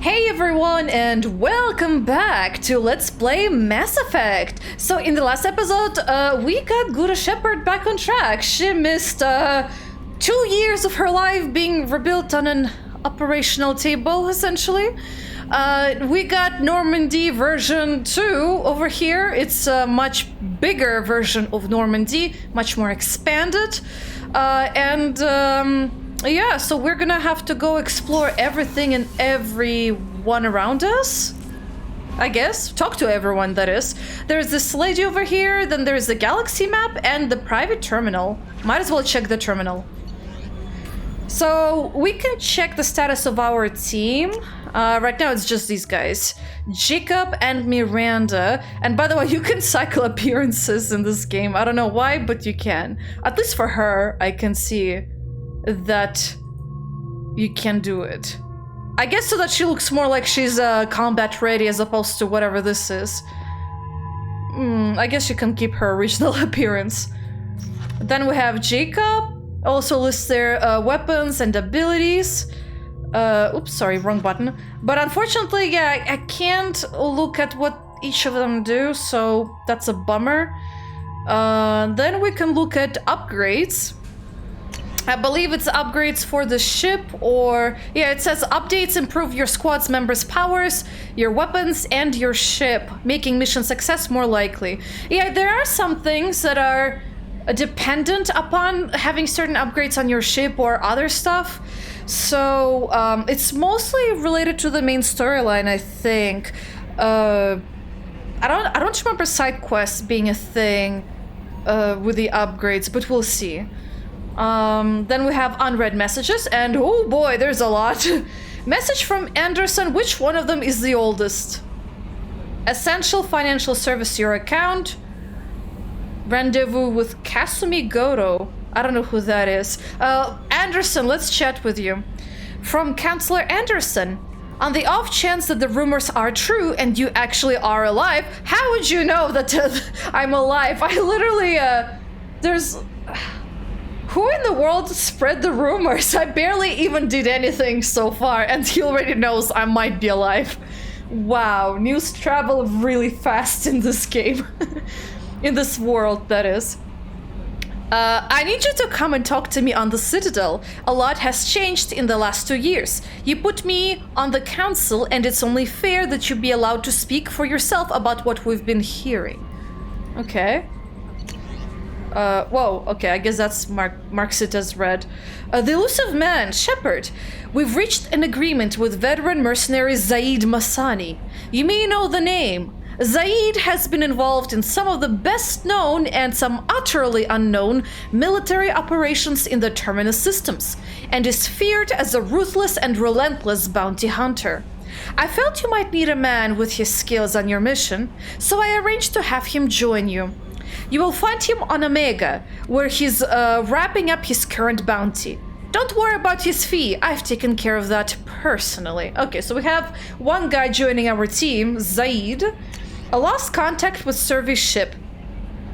Hey everyone, and welcome back to Let's Play Mass Effect! So in the last episode, we got Commander Shepard back on track. She missed 2 years of her life being rebuilt on an operational table, essentially. We got Normandy version 2 over here. It's a much bigger version of Normandy, much more expanded. Yeah, so we're gonna have to go explore everything and everyone around us, I guess. Talk to everyone, that is. There's this lady over here, then there's the galaxy map and the private terminal. Might as well check the terminal. So we can check the status of our team. Right now it's just these guys. Jacob and Miranda. And by the way, you can cycle appearances in this game. I don't know why, but you can. At least for her, I can see that you can do it. I guess so that she looks more like she's combat ready as opposed to whatever this is. I guess you can keep her original appearance. Then we have Jacob. Also lists their weapons and abilities. Oops, sorry, wrong button. But unfortunately, yeah, I can't look at what each of them do, so that's a bummer. Then we can look at upgrades. I believe it's upgrades for the ship, or yeah, it says updates improve your squad's members' powers, your weapons, and your ship, making mission success more likely. Yeah, there are some things that are dependent upon having certain upgrades on your ship or other stuff. So it's mostly related to the main storyline, I think. I don't remember side quests being a thing with the upgrades, but we'll see. Then we have unread messages, and oh boy, there's a lot. Message from Anderson. Which one of them is the oldest? Essential financial service to your account. Rendezvous with Kasumi Goto. I don't know who that is. Anderson, let's chat with you. From Counselor Anderson. On the off chance that the rumors are true and you actually are alive, how would you know that I'm alive? I literally, there's... Who in the world spread the rumors? I barely even did anything so far, and he already knows I might be alive. Wow, news travel really fast in this game. In this world, that is. I need you to come and talk to me on the Citadel. A lot has changed in the last 2 years. You put me on the council, and it's only fair that you be allowed to speak for yourself about what we've been hearing. Okay. Whoa, okay, I guess that's marks it as read. The elusive man, Shepard. We've reached an agreement with veteran mercenary Zaid Masani. You may know the name. Zaid has been involved in some of the best known and some utterly unknown military operations in the Terminus systems, and is feared as a ruthless and relentless bounty hunter. I felt you might need a man with his skills on your mission, so I arranged to have him join you. You will find him on Omega, where he's wrapping up his current bounty. Don't worry about his fee, I've taken care of that personally. Okay, so we have one guy joining our team, Zaid. A lost contact with service ship.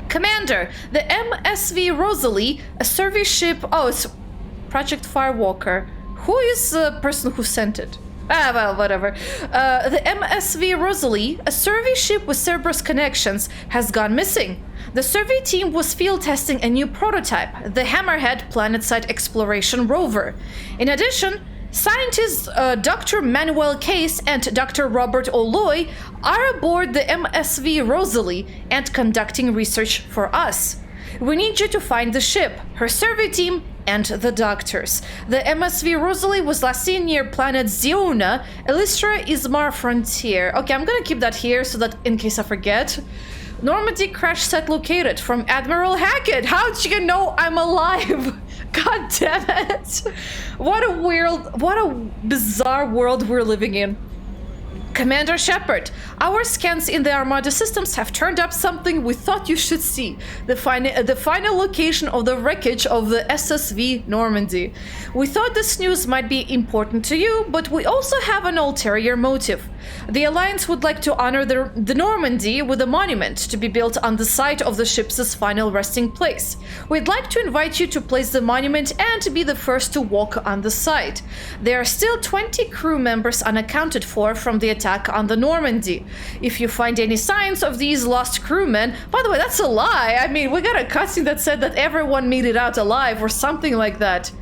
Commander, the MSV Rosalie, a service ship... Oh, it's Project Firewalker. Who is the person who sent it? Ah, well, whatever. The MSV Rosalie, a survey ship with Cerberus connections, has gone missing. The survey team was field testing a new prototype, the Hammerhead Planetside Exploration Rover. In addition, scientists Dr. Manuel Case and Dr. Robert Oloy are aboard the MSV Rosalie and conducting research for us. We need you to find the ship, her survey team, and the doctors. The MSV Rosalie was last seen near planet Ziona, Elistra Ismar Frontier. Okay, I'm gonna keep that here so that in case I forget. Normandy crash site located from Admiral Hackett. How'd you know I'm alive? God damn it. What a bizarre world we're living in. Commander Shepard, our scans in the Armada systems have turned up something we thought you should see. The final location of the wreckage of the SSV Normandy. We thought this news might be important to you, but we also have an ulterior motive. The Alliance would like to honor the Normandy with a monument to be built on the site of the ship's final resting place. We'd like to invite you to place the monument and to be the first to walk on the site. There are still 20 crew members unaccounted for from the attack on the Normandy. If you find any signs of these lost crewmen, by the way, that's a lie. I mean, we got a cutscene that said that everyone made it out alive or something like that.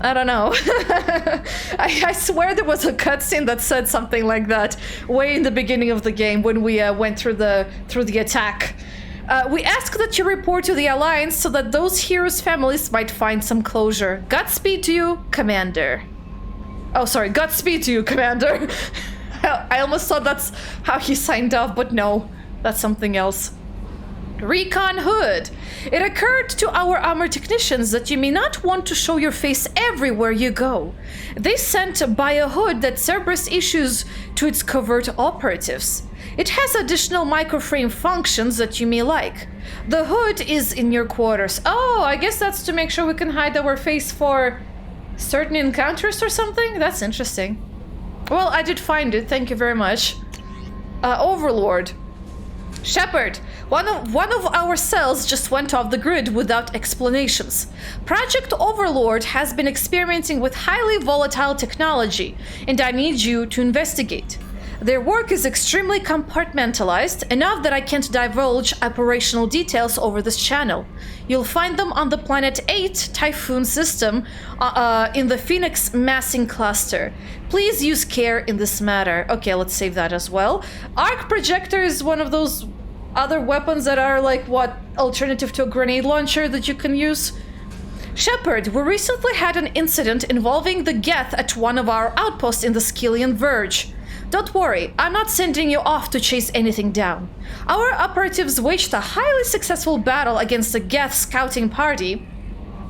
I don't know. I swear there was a cutscene that said something like that way in the beginning of the game when we went through the attack. We ask that you report to the Alliance so that those heroes' families might find some closure. Godspeed to you, Commander. Oh, sorry. Godspeed to you, Commander. I almost thought that's how he signed off, but no. That's something else. Recon Hood. It occurred to our armor technicians that you may not want to show your face everywhere you go. They sent by a hood that Cerberus issues to its covert operatives. It has additional microframe functions that you may like. The hood is in your quarters. Oh, I guess that's to make sure we can hide our face for certain encounters or something? That's interesting. Well, I did find it. Thank you very much. Overlord. Shepard, one of our cells just went off the grid without explanations. Project Overlord has been experimenting with highly volatile technology, and I need you to investigate. Their work is extremely compartmentalized, enough that I can't divulge operational details over this channel. You'll find them on the Planet 8 Typhoon system in the Phoenix Massing Cluster. Please use care in this matter. Okay, let's save that as well. Arc Projector is one of those other weapons that are like, what, alternative to a grenade launcher that you can use? Shepard, we recently had an incident involving the Geth at one of our outposts in the Skillian Verge. Don't worry, I'm not sending you off to chase anything down. Our operatives waged a highly successful battle against the Geth scouting party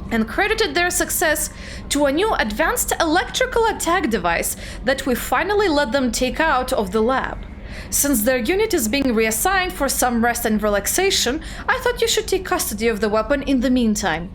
and credited their success to a new advanced electrical attack device that we finally let them take out of the lab. Since their unit is being reassigned for some rest and relaxation, I thought you should take custody of the weapon in the meantime.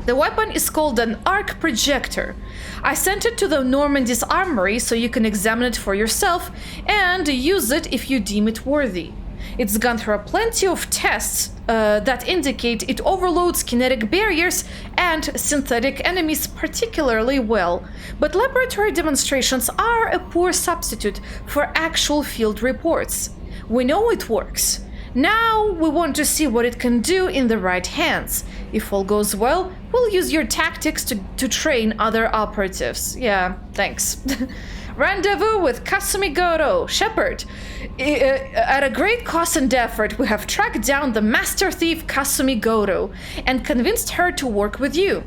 The weapon is called an arc projector. I sent it to the Normandy's armory so you can examine it for yourself and use it if you deem it worthy. It's gone through plenty of tests that indicate it overloads kinetic barriers and synthetic enemies particularly well, but laboratory demonstrations are a poor substitute for actual field reports. We know it works. Now we want to see what it can do in the right hands. If all goes well, we'll use your tactics to train other operatives. Yeah, thanks. Rendezvous with Kasumi Goro. Shepard. At a great cost and effort, we have tracked down the master thief Kasumi Goro and convinced her to work with you.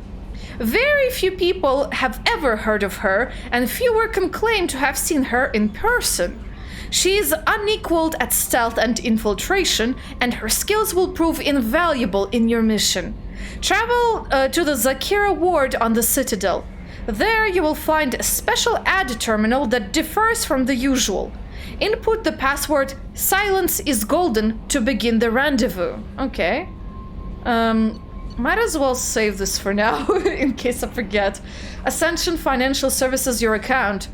Very few people have ever heard of her, and fewer can claim to have seen her in person. She is unequaled at stealth and infiltration, and her skills will prove invaluable in your mission. Travel to the Zakira ward on the Citadel. There you will find a special ad terminal that differs from the usual. Input the password "Silence is golden" to begin the rendezvous. Okay. Might as well save this for now, in case I forget. Ascension Financial Services, your account.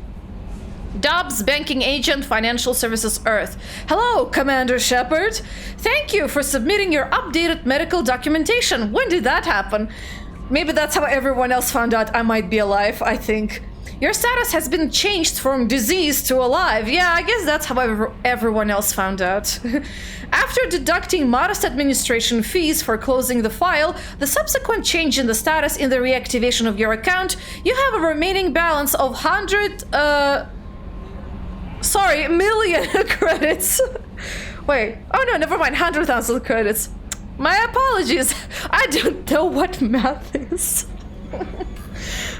Dobbs, Banking Agent, Financial Services Earth. Hello, Commander Shepard. Thank you for submitting your updated medical documentation. When did that happen? Maybe that's how everyone else found out I might be alive, I think. Your status has been changed from diseased to alive. Yeah, I guess that's how everyone else found out. After deducting modest administration fees for closing the file, the subsequent change in the status in the reactivation of your account, you have a remaining balance of million credits. Wait, oh no, never mind, 100,000 credits. My apologies, I don't know what math is.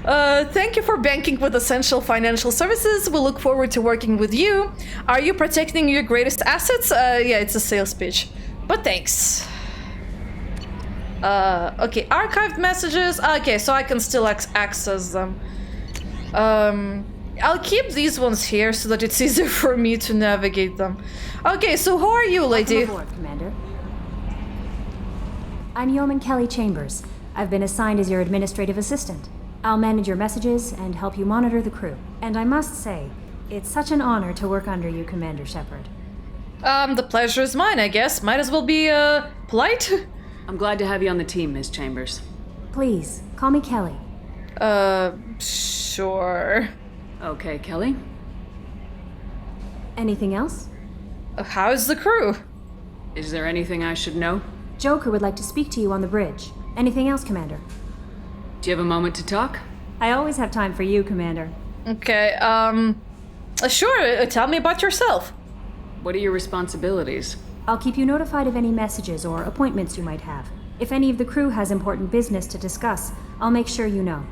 Thank you for banking with Essential Financial Services. We look forward to working with you. Are you protecting your greatest assets? Yeah, it's a sales pitch, but thanks. Okay, archived messages. Okay, so I can still access them. I'll keep these ones here so that it's easier for me to navigate them. Okay, so who are you, lady? Welcome aboard, Commander. I'm Yeoman Kelly Chambers. I've been assigned as your administrative assistant. I'll manage your messages and help you monitor the crew. And I must say, it's such an honor to work under you, Commander Shepard. The pleasure is mine, I guess. Might as well be, polite? I'm glad to have you on the team, Ms. Chambers. Please, call me Kelly. Sure. Okay, Kelly. Anything else? How's the crew? Is there anything I should know? Joker would like to speak to you on the bridge. Anything else, Commander? Do you have a moment to talk? I always have time for you, Commander. Okay, sure, tell me about yourself. What are your responsibilities? I'll keep you notified of any messages or appointments you might have. If any of the crew has important business to discuss, I'll make sure you know.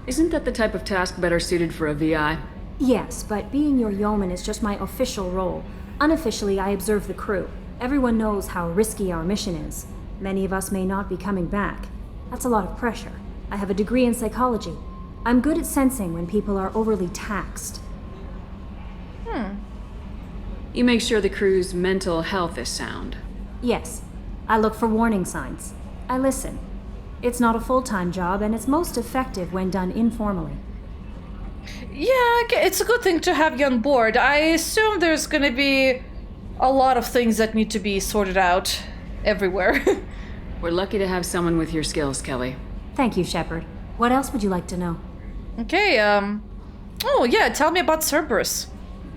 Isn't that the type of task better suited for a VI? Yes, but being your yeoman is just my official role. Unofficially, I observe the crew. Everyone knows how risky our mission is. Many of us may not be coming back. That's a lot of pressure. I have a degree in psychology. I'm good at sensing when people are overly taxed. You make sure the crew's mental health is sound. Yes, I look for warning signs. I listen. It's not a full-time job, and it's most effective when done informally. Yeah, it's a good thing to have you on board. I assume there's gonna be a lot of things that need to be sorted out everywhere. We're lucky to have someone with your skills, Kelly. Thank you, Shepard. What else would you like to know? Okay, oh yeah, tell me about Cerberus.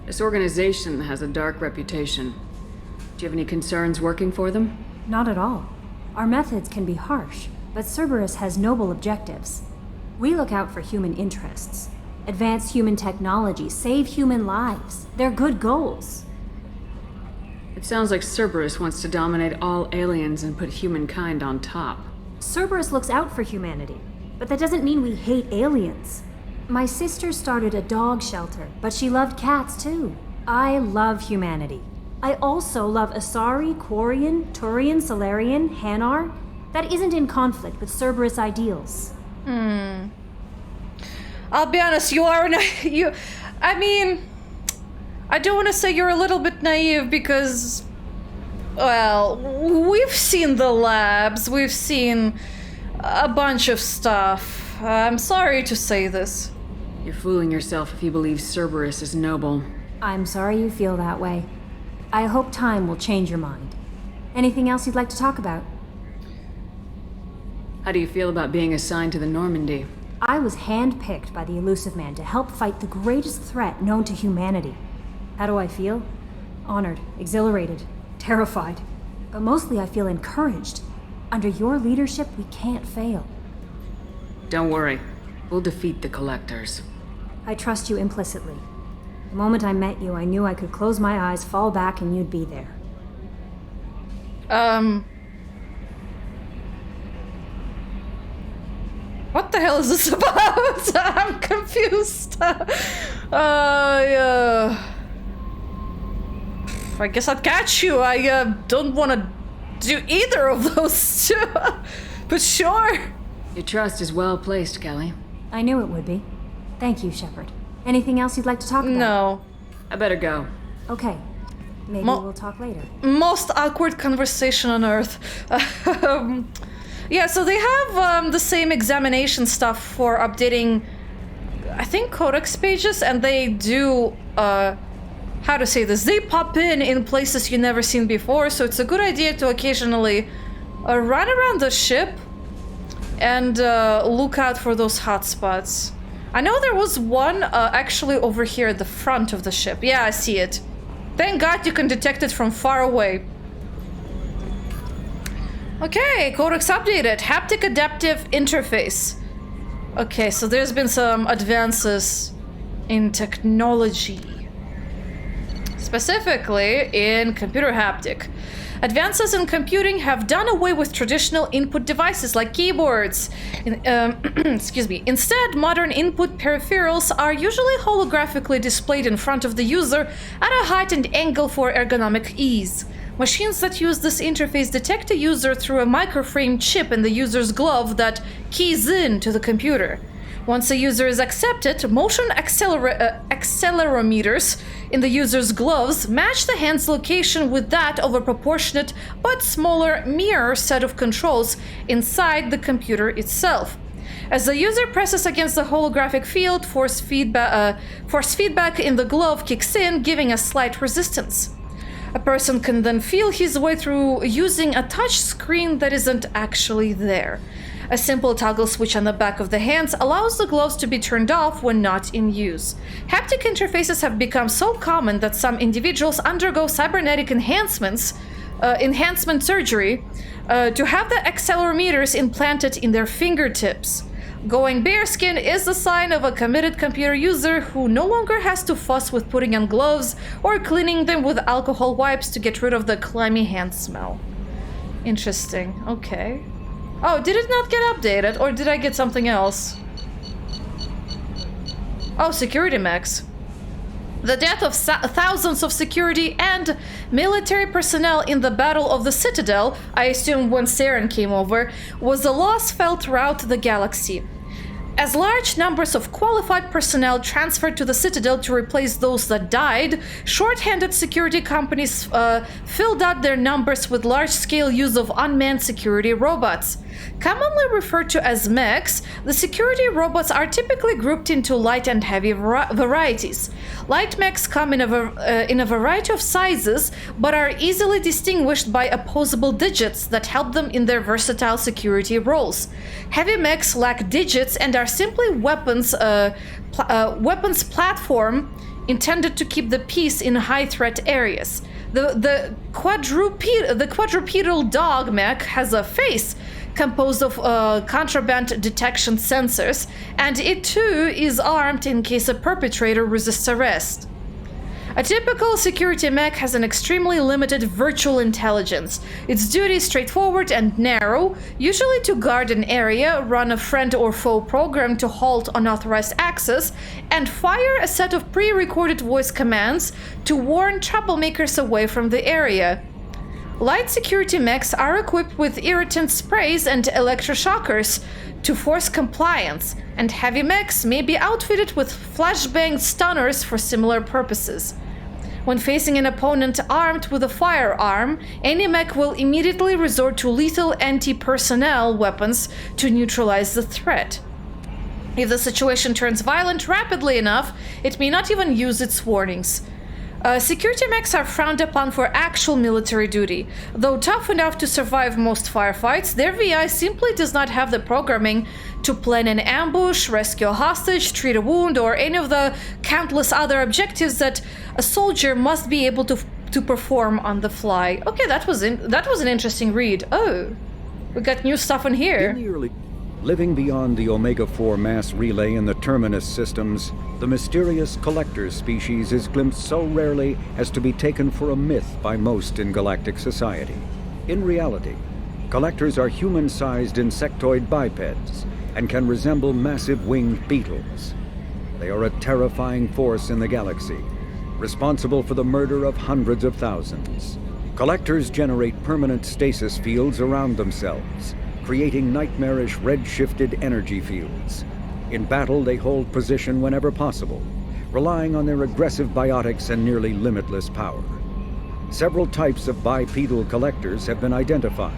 This organization has a dark reputation. Do you have any concerns working for them? Not at all. Our methods can be harsh, but Cerberus has noble objectives. We look out for human interests. Advance human technology, save human lives. They're good goals. It sounds like Cerberus wants to dominate all aliens and put humankind on top. Cerberus looks out for humanity, but that doesn't mean we hate aliens. My sister started a dog shelter, but she loved cats too. I love humanity. I also love Asari, Quarian, Turian, Solarian, Hanar. That isn't in conflict with Cerberus ideals. I'll be honest, you are I mean, I do want to say you're a little bit naive because, well, we've seen the labs, we've seen a bunch of stuff. I'm sorry to say this. You're fooling yourself if you believe Cerberus is noble. I'm sorry you feel that way. I hope time will change your mind. Anything else you'd like to talk about? How do you feel about being assigned to the Normandy? I was handpicked by the Elusive Man to help fight the greatest threat known to humanity. How do I feel? Honored, exhilarated, terrified. But mostly I feel encouraged. Under your leadership, we can't fail. Don't worry. We'll defeat the Collectors. I trust you implicitly. The moment I met you, I knew I could close my eyes, fall back, and you'd be there. What the hell is this about? I'm confused. Yeah. I guess I'd catch you. I don't want to do either of those two. But sure. Your trust is well placed, Kelly. I knew it would be. Thank you, Shepard. Anything else you'd like to talk about? No. I better go. Okay. Maybe we'll talk later. Most awkward conversation on Earth. Yeah, so they have the same examination stuff for updating, I think, codex pages, and they do, how to say this, they pop in places you've never seen before, so it's a good idea to occasionally run around the ship and look out for those hotspots. I know there was one actually over here at the front of the ship. Yeah, I see it. Thank God you can detect it from far away. Okay, codex updated. Haptic adaptive interface. Okay, so there's been some advances in technology. Specifically in computer haptic. Advances in computing have done away with traditional input devices like keyboards. Excuse me. Instead, modern input peripherals are usually holographically displayed in front of the user at a heightened angle for ergonomic ease. Machines that use this interface detect a user through a microframe chip in the user's glove that keys in to the computer. Once a user is accepted, motion accelerometers in the user's gloves match the hand's location with that of a proportionate but smaller mirror set of controls inside the computer itself. As the user presses against the holographic field, force feedback in the glove kicks in, giving a slight resistance. A person can then feel his way through using a touch screen that isn't actually there. A simple toggle switch on the back of the hands allows the gloves to be turned off when not in use. Haptic interfaces have become so common that some individuals undergo cybernetic enhancement surgery to have the accelerometers implanted in their fingertips. Going bareskin is the sign of a committed computer user who no longer has to fuss with putting on gloves or cleaning them with alcohol wipes to get rid of the clammy hand smell. Interesting. Okay. Oh, did it not get updated, or did I get something else? Oh, security mechs. The death of thousands of security and military personnel in the Battle of the Citadel, I assume when Saren came over, was a loss felt throughout the galaxy. As large numbers of qualified personnel transferred to the Citadel to replace those that died, short-handed security companies filled out their numbers with large-scale use of unmanned security robots. Commonly referred to as mechs, the security robots are typically grouped into light and heavy varieties. Light mechs come in a variety of sizes, but are easily distinguished by opposable digits that help them in their versatile security roles. Heavy mechs lack digits and are simply weapons platform intended to keep the peace in high-threat areas. The quadrupedal dog mech has a face composed of contraband detection sensors, and it too is armed in case a perpetrator resists arrest. A typical security mech has an extremely limited virtual intelligence. Its duty is straightforward and narrow, usually to guard an area, run a friend or foe program to halt unauthorized access, and fire a set of pre-recorded voice commands to warn troublemakers away from the area. Light security mechs are equipped with irritant sprays and electroshockers to force compliance, and heavy mechs may be outfitted with flashbang stunners for similar purposes. When facing an opponent armed with a firearm, any mech will immediately resort to lethal anti-personnel weapons to neutralize the threat. If the situation turns violent rapidly enough, it may not even use its warnings. Security mechs are frowned upon for actual military duty. Though tough enough to survive most firefights, their VI simply does not have the programming to plan an ambush, rescue a hostage, treat a wound, or any of the countless other objectives that a soldier must be able to perform on the fly. Okay, that was an interesting read. Oh, we got new stuff in here. Living beyond the Omega-4 mass relay in the Terminus systems, the mysterious Collector species is glimpsed so rarely as to be taken for a myth by most in galactic society. In reality, Collectors are human-sized insectoid bipeds and can resemble massive winged beetles. They are a terrifying force in the galaxy, responsible for the murder of hundreds of thousands. Collectors generate permanent stasis fields around themselves, creating nightmarish red-shifted energy fields. In battle, they hold position whenever possible, relying on their aggressive biotics and nearly limitless power. Several types of bipedal collectors have been identified,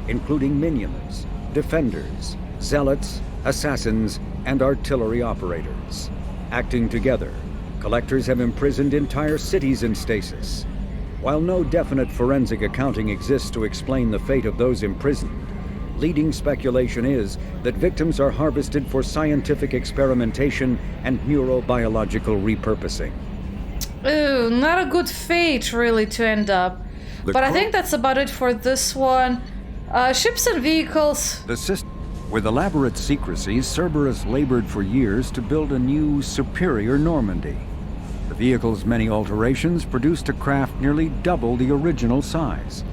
including minions, defenders, zealots, assassins, and artillery operators. Acting together, collectors have imprisoned entire cities in stasis. While no definite forensic accounting exists to explain the fate of those imprisoned, leading speculation is that victims are harvested for scientific experimentation and neurobiological repurposing. Ooh, not a good fate, really, to end up. But I think that's about it for this one. Ships and vehicles. With elaborate secrecy, Cerberus labored for years to build a new, superior Normandy. The vehicle's many alterations produced a craft nearly double the original size,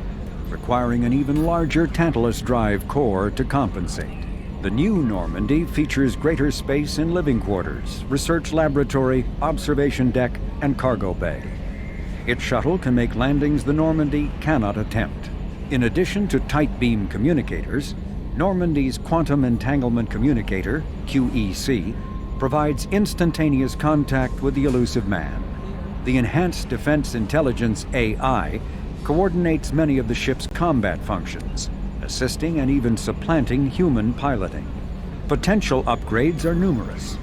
requiring an even larger Tantalus drive core to compensate. The new Normandy features greater space in living quarters, research laboratory, observation deck, and cargo bay. Its shuttle can make landings the Normandy cannot attempt. In addition to tight beam communicators, Normandy's Quantum Entanglement Communicator, QEC, provides instantaneous contact with the elusive man. The Enhanced Defense Intelligence, AI, coordinates many of the ship's combat functions, assisting and even supplanting human piloting. Potential upgrades are numerous.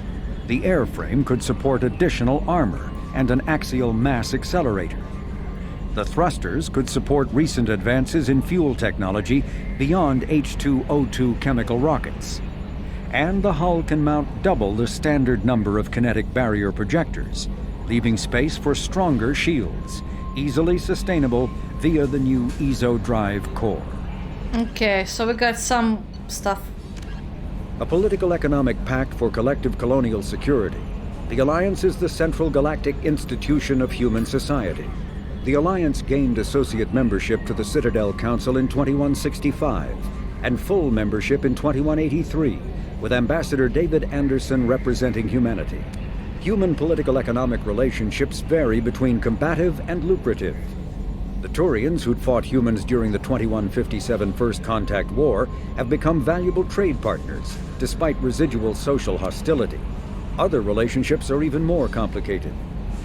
The airframe could support additional armor and an axial mass accelerator. The thrusters could support recent advances in fuel technology beyond H2O2 chemical rockets. And the hull can mount double the standard number of kinetic barrier projectors, leaving space for stronger shields, easily sustainable via the new ESO drive core. Okay, so we got some stuff. A political economic pact for collective colonial security, the Alliance is the central galactic institution of human society. The Alliance gained associate membership to the Citadel Council in 2165, and full membership in 2183, with Ambassador David Anderson representing humanity. Human political economic relationships vary between combative and lucrative. The Turians who'd fought humans during the 2157 First Contact War have become valuable trade partners, despite residual social hostility. Other relationships are even more complicated.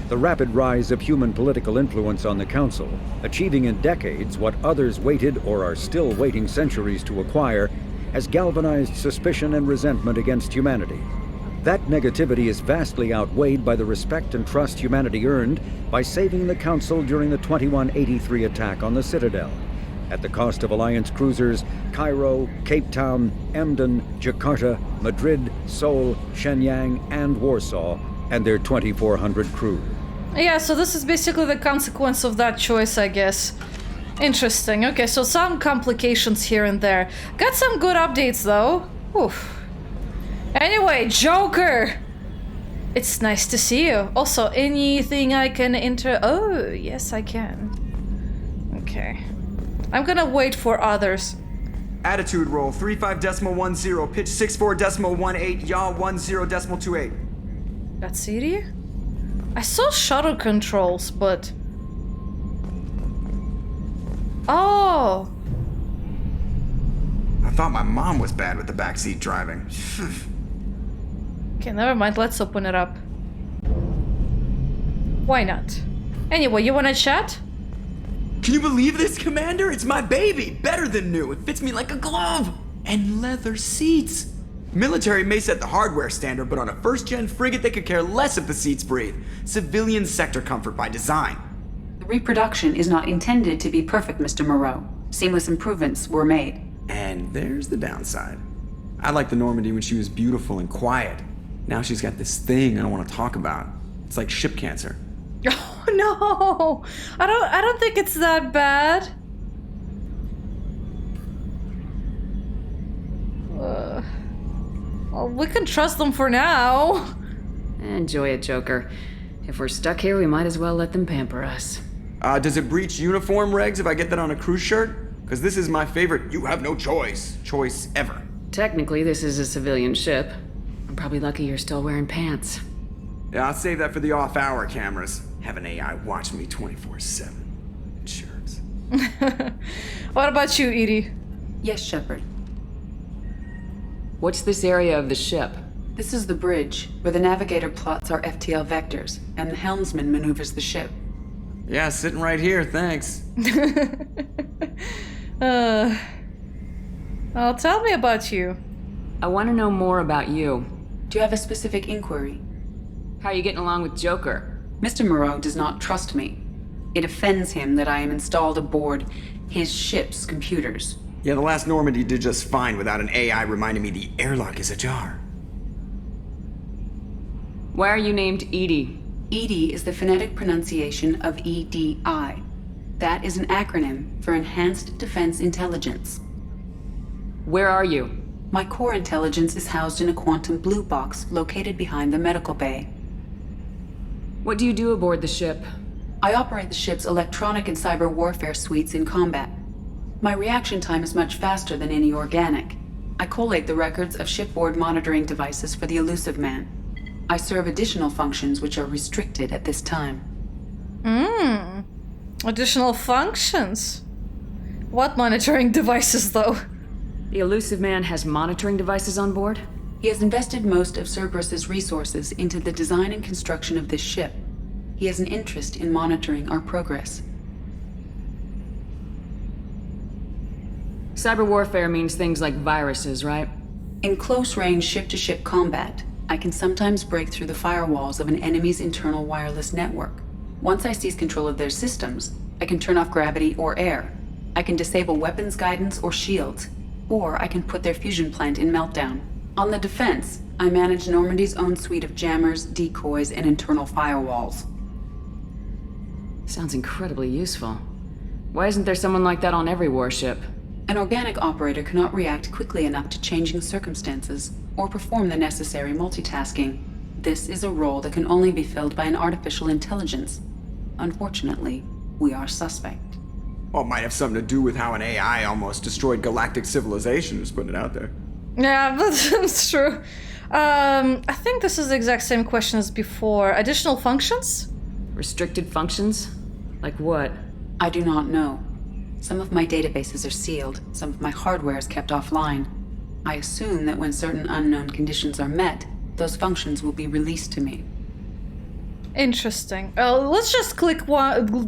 The rapid rise of human political influence on the Council, achieving in decades what others waited or are still waiting centuries to acquire, has galvanized suspicion and resentment against humanity. That negativity is vastly outweighed by the respect and trust humanity earned by saving the Council during the 2183 attack on the Citadel, at the cost of Alliance cruisers Cairo, Cape Town, Emden, Jakarta, Madrid, Seoul, Shenyang, and Warsaw, and their 2,400 crew. Yeah, so this is basically the consequence of that choice, I guess. Interesting. Okay, so some complications here and there. Got some good updates, though. Oof. Anyway, Joker! It's nice to see you. Also, anything I can enter... Oh, yes, I can. Okay. I'm gonna wait for others. Attitude roll 35.10, pitch 64.18, yaw 10.28. That's Siri? I saw shuttle controls, but... Oh! I thought my mom was bad with the backseat driving. Okay, never mind. Let's open it up. Why not? Anyway, you wanna chat? Can you believe this, Commander? It's my baby! Better than new. It fits me like a glove! And leather seats! Military may set the hardware standard, but on a first-gen frigate they could care less if the seats breathe. Civilian sector comfort by design. The reproduction is not intended to be perfect, Mr. Moreau. Seamless improvements were made. And there's the downside. I liked the Normandy when she was beautiful and quiet. Now she's got this thing I don't want to talk about. It's like ship cancer. Oh no! I don't think it's that bad. Well, we can trust them for now. Enjoy it, Joker. If we're stuck here, we might as well let them pamper us. Does it breach uniform regs if I get that on a cruise shirt? Because this is my favorite you have no choice ever. Technically, this is a civilian ship. I'm probably lucky you're still wearing pants. Yeah, I'll save that for the off-hour cameras. Have an AI watch me 24/7. Jerks. What about you, Edie? Yes, Shepard. What's this area of the ship? This is the bridge, where the navigator plots our FTL vectors, and the helmsman maneuvers the ship. Yeah, sitting right here, thanks. Well, tell me about you. I want to know more about you. Do you have a specific inquiry? How are you getting along with Joker? Mr. Moreau does not trust me. It offends him that I am installed aboard his ship's computers. Yeah, the last Normandy did just fine without an AI reminding me the airlock is ajar. Why are you named Edie? EDI is the phonetic pronunciation of EDI. That is an acronym for Enhanced Defense Intelligence. Where are you? My core intelligence is housed in a quantum blue box located behind the medical bay. What do you do aboard the ship? I operate the ship's electronic and cyber warfare suites in combat. My reaction time is much faster than any organic. I collate the records of shipboard monitoring devices for the elusive man. I serve additional functions which are restricted at this time. Additional functions? What monitoring devices, though? The elusive man has monitoring devices on board? He has invested most of Cerberus's resources into the design and construction of this ship. He has an interest in monitoring our progress. Cyber warfare means things like viruses, right? In close-range ship-to-ship combat, I can sometimes break through the firewalls of an enemy's internal wireless network. Once I seize control of their systems, I can turn off gravity or air. I can disable weapons guidance or shields, or I can put their fusion plant in meltdown. On the defense, I manage Normandy's own suite of jammers, decoys, and internal firewalls. Sounds incredibly useful. Why isn't there someone like that on every warship? An organic operator cannot react quickly enough to changing circumstances or perform the necessary multitasking. This is a role that can only be filled by an artificial intelligence. Unfortunately, we are suspect. Well, it might have something to do with how an AI almost destroyed galactic civilization, just putting it out there. Yeah, that's true. I think this is the exact same question as before. Additional functions? Restricted functions? Like what? I do not know. Some of my databases are sealed, some of my hardware is kept offline. I assume that when certain unknown conditions are met, those functions will be released to me. Interesting. Let's just click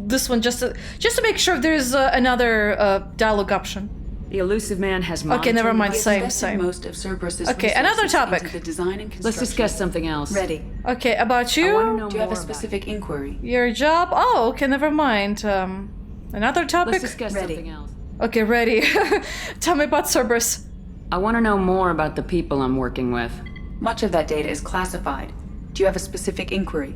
this one just to make sure there's another dialogue option. The elusive man has Okay, never mind. He has Same, invested same. most of Cerberus's Okay, another resources topic. into the design and construction. Let's discuss something else. Ready. Okay, about I want to you, know Do you have more a specific inquiry? your job. Oh, okay, never mind. Another topic. Let's discuss Ready. something else. Okay, ready. Tell me about Cerberus. I want to know more about the people I'm working with. Much of that data is classified. Do you have a specific inquiry?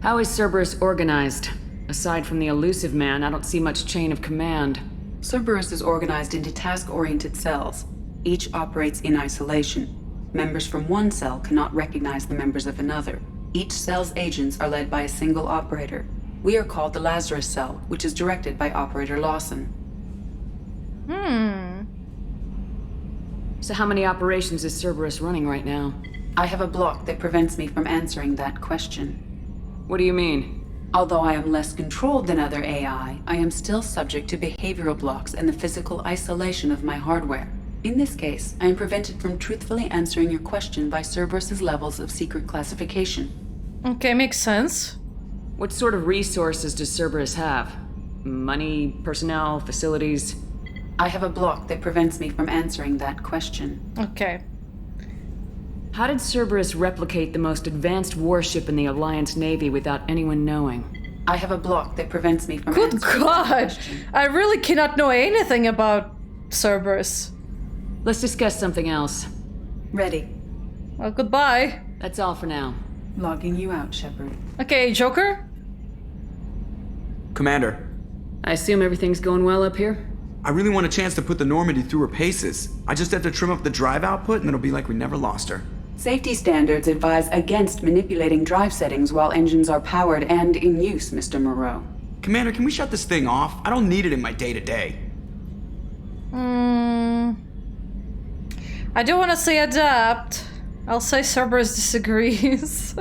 How is Cerberus organized? Aside from the elusive man, I don't see much chain of command. Cerberus is organized into task-oriented cells. Each operates in isolation. Members from one cell cannot recognize the members of another. Each cell's agents are led by a single operator. We are called the Lazarus Cell, which is directed by Operator Lawson. So how many operations is Cerberus running right now? I have a block that prevents me from answering that question. What do you mean? Although I am less controlled than other AI, I am still subject to behavioral blocks and the physical isolation of my hardware. In this case, I am prevented from truthfully answering your question by Cerberus's levels of secret classification. Okay, makes sense. What sort of resources does Cerberus have? Money, personnel, facilities? I have a block that prevents me from answering that question. Okay. How did Cerberus replicate the most advanced warship in the Alliance Navy without anyone knowing? I have a block that prevents me from Good answering that God! question. I really cannot know anything about Cerberus. Let's discuss something else. Ready. Well, goodbye. That's all for now. Logging you out, Shepard. Okay, Joker? Commander, I assume everything's going well up here? I really want a chance to put the Normandy through her paces. I just have to trim up the drive output and it'll be like we never lost her. Safety standards advise against manipulating drive settings while engines are powered and in use, Mr. Moreau. Commander, can we shut this thing off? I don't need it in my day-to-day. I do want to say adapt. I'll say Cerberus disagrees.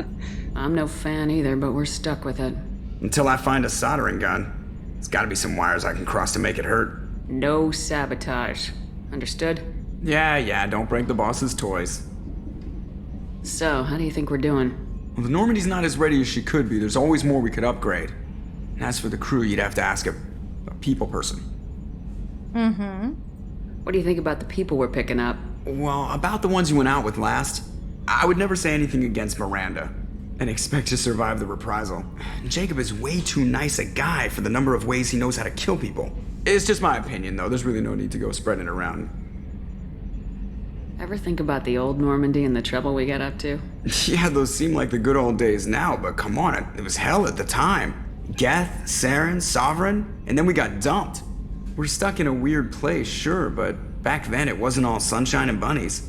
I'm no fan either, but we're stuck with it. Until I find a soldering gun. There's gotta be some wires I can cross to make it hurt. No sabotage. Understood? Yeah, don't break the boss's toys. So, how do you think we're doing? Well, the Normandy's not as ready as she could be. There's always more we could upgrade. And as for the crew, you'd have to ask a people person. What do you think about the people we're picking up? Well, about the ones you went out with last, I would never say anything against Miranda and expect to survive the reprisal. Jacob is way too nice a guy for the number of ways he knows how to kill people. It's just my opinion, though. There's really no need to go spreading it around. Ever think about the old Normandy and the trouble we got up to? Yeah, those seem like the good old days now, but come on, it was hell at the time. Geth, Saren, Sovereign, and then we got dumped. We're stuck in a weird place, sure, but back then it wasn't all sunshine and bunnies.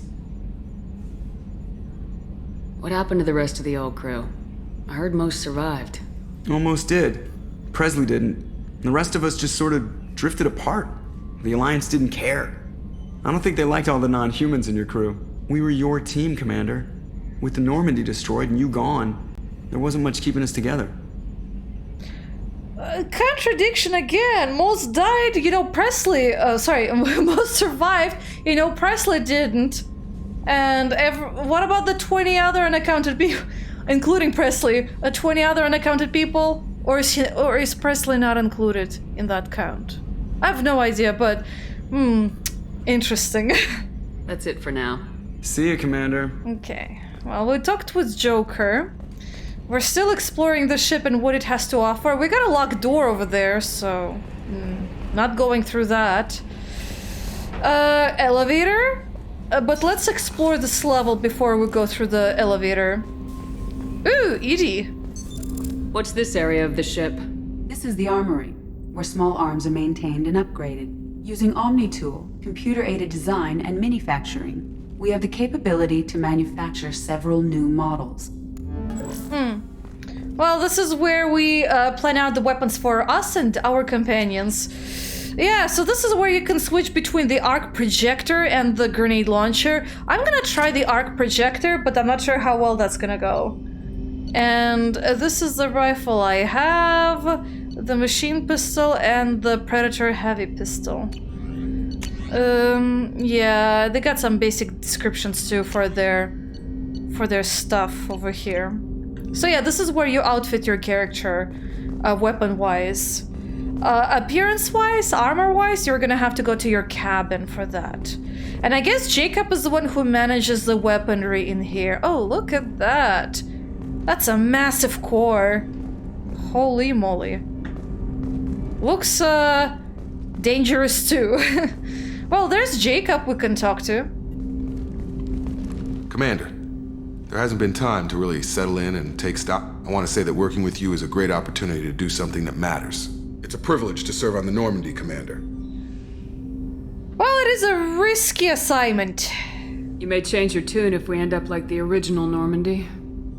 What happened to the rest of the old crew? I heard most survived. Almost did. Presley didn't. The rest of us just sort of drifted apart. The Alliance didn't care. I don't think they liked all the non-humans in your crew. We were your team, Commander. With the Normandy destroyed and you gone, there wasn't much keeping us together. Contradiction again. Most died, Presley. Most survived, Presley didn't. And what about the 20 other unaccounted people, including Presley? 20 other unaccounted people, or is Presley not included in that count? I have no idea, but interesting. That's it for now. See you, Commander. Okay. Well, we talked with Joker. We're still exploring the ship and what it has to offer. We got a locked door over there, so not going through that. Elevator? But let's explore this level before we go through the elevator. Ooh, Edie. What's this area of the ship? This is the armory, where small arms are maintained and upgraded. Using Omni-Tool, computer-aided design, and manufacturing, we have the capability to manufacture several new models. Well, this is where we plan out the weapons for us and our companions. Yeah, so this is where you can switch between the arc projector and the grenade launcher. I'm gonna try the arc projector, but I'm not sure how well that's gonna go. And this is the rifle I have, the machine pistol, and the Predator heavy pistol. Yeah, they got some basic descriptions too for their stuff over here. So yeah, this is where you outfit your character, weapon-wise. Appearance-wise, armor-wise, you're gonna have to go to your cabin for that. And I guess Jacob is the one who manages the weaponry in here. Oh, look at that. That's a massive core. Holy moly. Looks, dangerous too. Well, there's Jacob we can talk to. Commander, there hasn't been time to really settle in and take stock. I want to say that working with you is a great opportunity to do something that matters. It's a privilege to serve on the Normandy, Commander. Well, it is a risky assignment. You may change your tune if we end up like the original Normandy.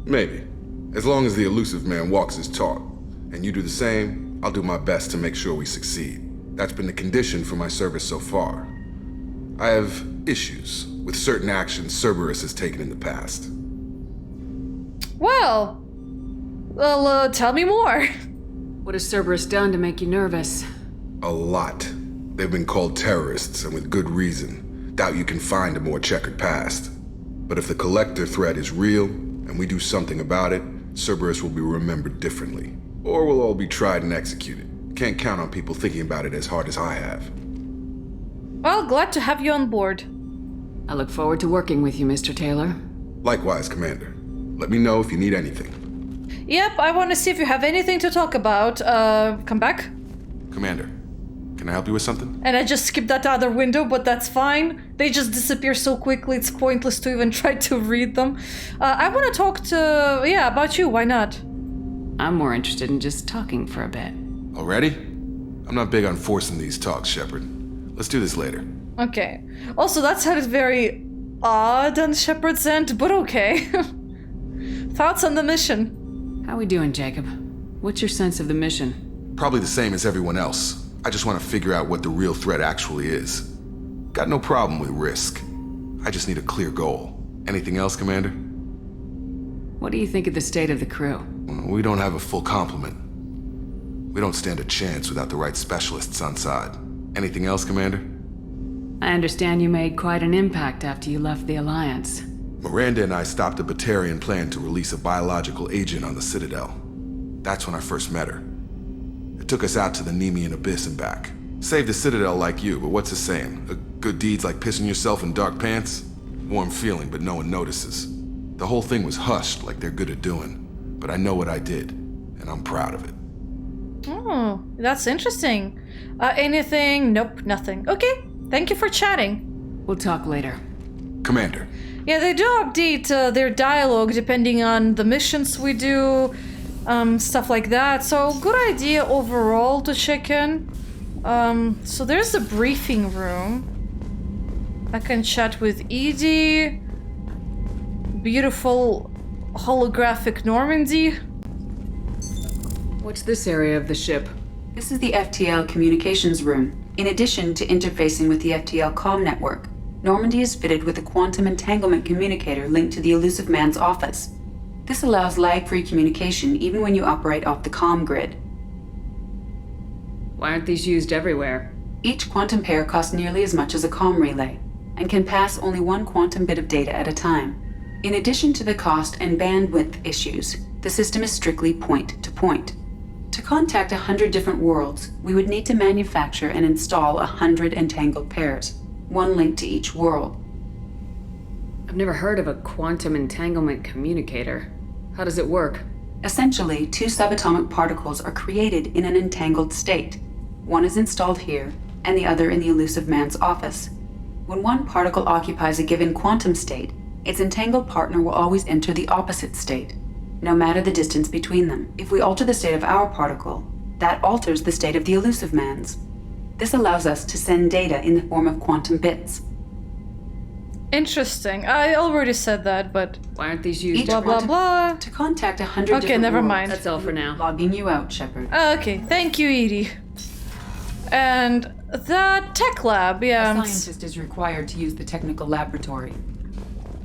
Maybe. As long as the elusive man walks his talk, and you do the same, I'll do my best to make sure we succeed. That's been the condition for my service so far. I have issues with certain actions Cerberus has taken in the past. Well, tell me more. What has Cerberus done to make you nervous? A lot. They've been called terrorists, and with good reason. Doubt you can find a more checkered past. But if the Collector threat is real, and we do something about it, Cerberus will be remembered differently. Or we'll all be tried and executed. Can't count on people thinking about it as hard as I have. Well, glad to have you on board. I look forward to working with you, Mr. Taylor. Likewise, Commander. Let me know if you need anything. Yep, I want to see if you have anything to talk about. Come back. Commander, can I help you with something? And I just skipped that other window, but that's fine. They just disappear so quickly, it's pointless to even try to read them. I want to talk to... yeah, about you, why not? I'm more interested in just talking for a bit. Already? I'm not big on forcing these talks, Shepard. Let's do this later. Okay. Also, that sounded very odd on Shepard's end, but okay. Thoughts on the mission? How we doing, Jacob? What's your sense of the mission? Probably the same as everyone else. I just want to figure out what the real threat actually is. Got no problem with risk. I just need a clear goal. Anything else, Commander? What do you think of the state of the crew? We don't have a full complement. We don't stand a chance without the right specialists on side. Anything else, Commander? I understand you made quite an impact after you left the Alliance. Miranda and I stopped a Batarian plan to release a biological agent on the Citadel. That's when I first met her. It took us out to the Nemean Abyss and back. Saved the Citadel like you, but what's the saying? A good deed's like pissing yourself in dark pants? Warm feeling, but no one notices. The whole thing was hushed like they're good at doing. But I know what I did, and I'm proud of it. Oh, that's interesting. Anything? Nope, nothing. Okay, thank you for chatting. We'll talk later. Commander. Yeah, they do update their dialogue depending on the missions we do, stuff like that. So, good idea overall to check in. So there's the briefing room. I can chat with Edie. Beautiful holographic Normandy. What's this area of the ship? This is the FTL communications room. In addition to interfacing with the FTL comm network, Normandy is fitted with a quantum entanglement communicator linked to the elusive man's office. This allows lag-free communication even when you operate off the comm grid. Why aren't these used everywhere? Each quantum pair costs nearly as much as a comm relay, and can pass only one quantum bit of data at a time. In addition to the cost and bandwidth issues, the system is strictly point-to-point. To contact 100 different worlds, we would need to manufacture and install 100 entangled pairs, one link to each world. I've never heard of a quantum entanglement communicator. How does it work? Essentially, two subatomic particles are created in an entangled state. One is installed here, and the other in the elusive man's office. When one particle occupies a given quantum state, its entangled partner will always enter the opposite state, no matter the distance between them. If we alter the state of our particle, that alters the state of the elusive man's. This allows us to send data in the form of quantum bits. Interesting. I already said that, but... Why aren't these used? Blah, blah, blah. To contact 100 Okay, different never worlds. mind. That's all for now. Logging you out, Shepard. Okay, thank you, Edie. And the tech lab, yeah. A scientist is required to use the technical laboratory.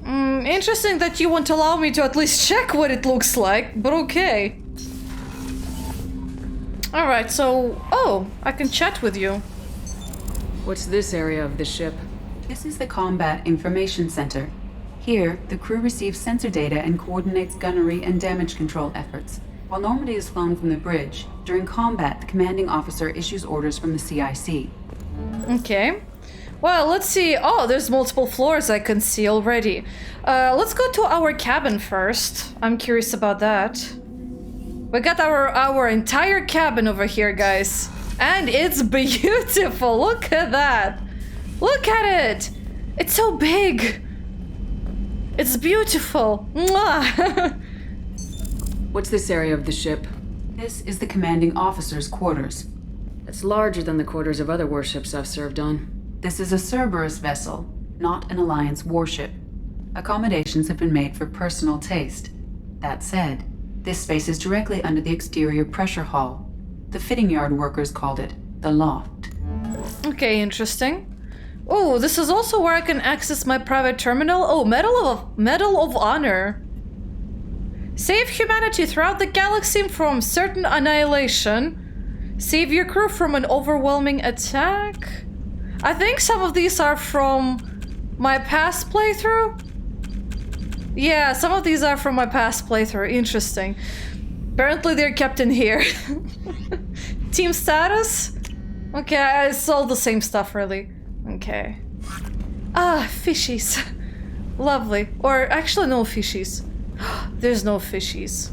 Interesting that you won't allow me to at least check what it looks like, but okay. Alright, so... Oh, I can chat with you. What's this area of the ship? This is the Combat Information Center. Here, the crew receives sensor data and coordinates gunnery and damage control efforts. While Normandy is flown from the bridge, during combat, the commanding officer issues orders from the CIC. Okay. Well, let's see. Oh, there's multiple floors I can see already. Let's go to our cabin first. I'm curious about that. We got our entire cabin over here, guys. And it's beautiful. Look at that. Look at it. It's so big. It's beautiful. Mwah. What's this area of the ship? This is the commanding officer's quarters. It's larger than the quarters of other warships I've served on. This is a Cerberus vessel, not an Alliance warship. Accommodations have been made for personal taste. That said, this space is directly under the exterior pressure hull. The fitting yard workers called it the loft. Okay, interesting. Oh, this is also where I can access my private terminal. Oh, Medal of Honor. Save humanity throughout the galaxy from certain annihilation. Save your crew from an overwhelming attack. I think some of these are from my past playthrough. Yeah, some of these are from my past playthrough. Interesting. Apparently they're kept in here. Team status? Okay, it's all the same stuff, really. Okay. Ah, fishies. Lovely. Or actually no fishies. There's no fishies.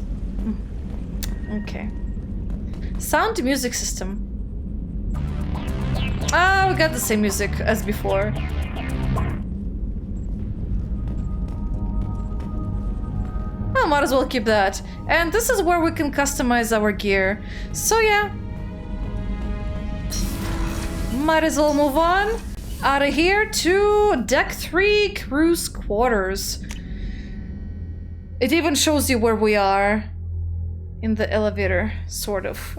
Okay. Sound music system. Ah, we got the same music as before. Oh, might as well keep that. And this is where we can customize our gear. So yeah. Might as well move on. Out of here to Deck 3 Crew's Quarters. It even shows you where we are. In the elevator, sort of.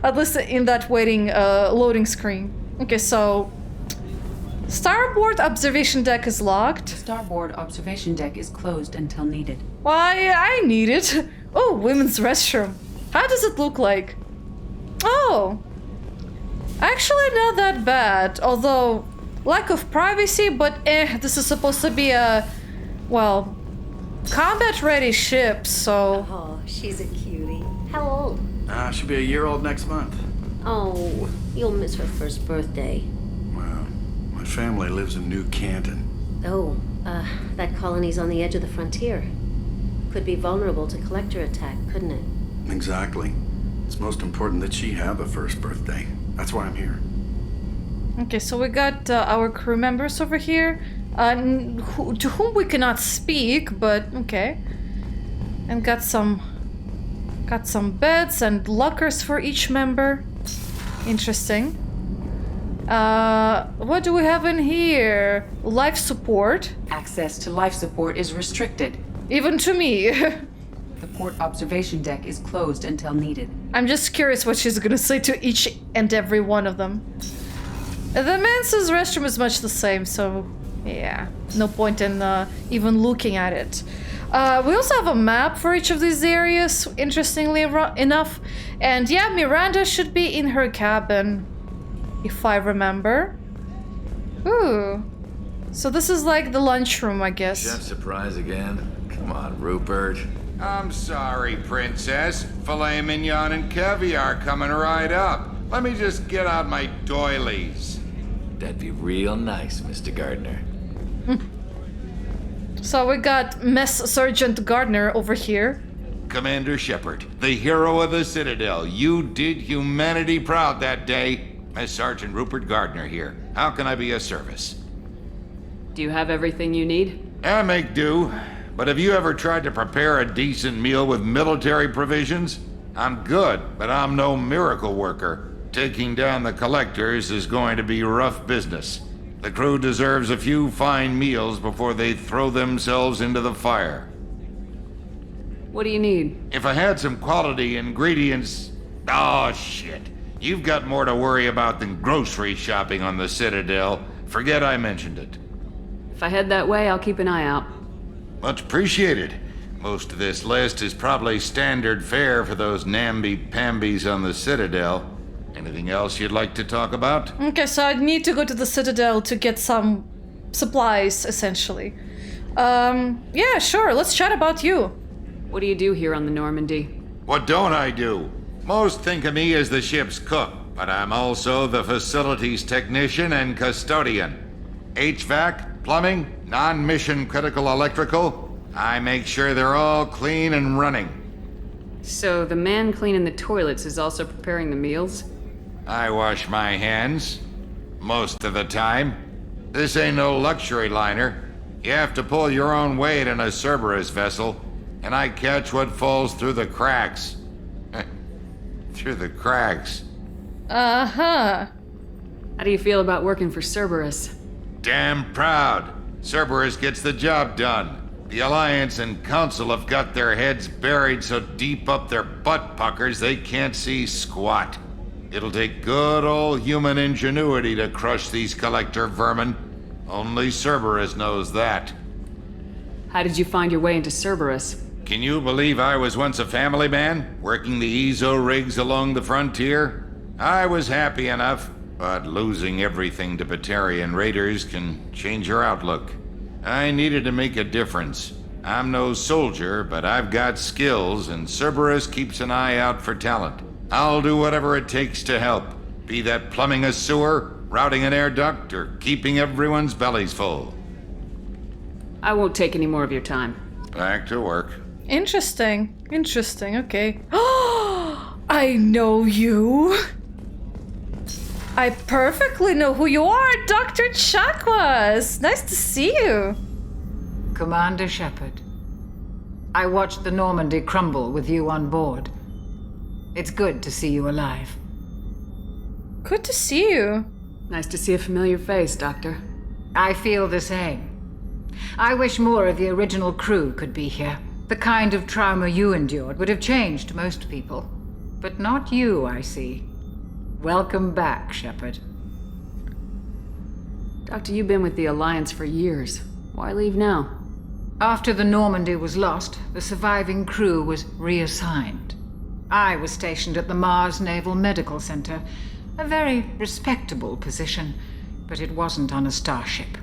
At least in that waiting, loading screen. Okay, so... Starboard observation deck is locked. Starboard observation deck is closed until needed. Why, I need it. Oh, women's restroom. How does it look like? Oh. Actually not that bad. Although, lack of privacy, but this is supposed to be a... Well, combat-ready ship, so... Oh, she's a cutie. How old? She'll be a year old next month. Oh, you'll miss her first birthday. Wow. My family lives in New Canton. Oh, that colony's on the edge of the frontier. Could be vulnerable to collector attack, couldn't it? Exactly. It's most important that she have a first birthday. That's why I'm here. Okay, so we got our crew members over here. To whom we cannot speak, but okay. And got some beds and lockers for each member. Interesting. What do we have in here? Life support. Access to life support is restricted. Even to me. The port observation deck is closed until needed. I'm just curious what she's gonna say to each and every one of them. The men's restroom is much the same, so yeah, no point in even looking at it. We also have a map for each of these areas, interestingly enough. And yeah, Miranda should be in her cabin, if I remember. Ooh. So this is like the lunchroom, I guess. Chef surprise again? Come on, Rupert. I'm sorry, Princess. Filet mignon and caviar coming right up. Let me just get out my doilies. That'd be real nice, Mr. Gardner. So we got Mess Sergeant Gardner over here. Commander Shepard, the hero of the Citadel. You did humanity proud that day. Mess Sergeant Rupert Gardner here. How can I be of service? Do you have everything you need? I make do. But have you ever tried to prepare a decent meal with military provisions? I'm good, but I'm no miracle worker. Taking down the collectors is going to be rough business. The crew deserves a few fine meals before they throw themselves into the fire. What do you need? If I had some quality ingredients... Oh, shit. You've got more to worry about than grocery shopping on the Citadel. Forget I mentioned it. If I head that way, I'll keep an eye out. Much appreciated. Most of this list is probably standard fare for those namby-pambies on the Citadel. Anything else you'd like to talk about? Okay, so I need to go to the Citadel to get some supplies, essentially. Yeah, sure, let's chat about you. What do you do here on the Normandy? What don't I do? Most think of me as the ship's cook, but I'm also the facilities technician and custodian. HVAC, plumbing, non-mission critical electrical. I make sure they're all clean and running. So the man cleaning the toilets is also preparing the meals? I wash my hands. Most of the time. This ain't no luxury liner. You have to pull your own weight in a Cerberus vessel, and I catch what falls through the cracks. Through the cracks. Uh-huh. How do you feel about working for Cerberus? Damn proud. Cerberus gets the job done. The Alliance and Council have got their heads buried so deep up their butt puckers they can't see squat. It'll take good old human ingenuity to crush these collector vermin. Only Cerberus knows that. How did you find your way into Cerberus? Can you believe I was once a family man, working the EZO rigs along the frontier? I was happy enough, but losing everything to Batarian raiders can change your outlook. I needed to make a difference. I'm no soldier, but I've got skills, and Cerberus keeps an eye out for talent. I'll do whatever it takes to help, be that plumbing a sewer, routing an air duct, or keeping everyone's bellies full. I won't take any more of your time. Back to work. Interesting. Interesting, okay. I know you. I perfectly know who you are, Dr. Chakwas. Nice to see you. Commander Shepard. I watched the Normandy crumble with you on board. It's good to see you alive. Good to see you. Nice to see a familiar face, Doctor. I feel the same. I wish more of the original crew could be here. The kind of trauma you endured would have changed most people. But not you, I see. Welcome back, Shepard. Doctor, you've been with the Alliance for years. Why leave now? After the Normandy was lost, the surviving crew was reassigned. I was stationed at the Mars Naval Medical Center, a very respectable position, but it wasn't on a starship.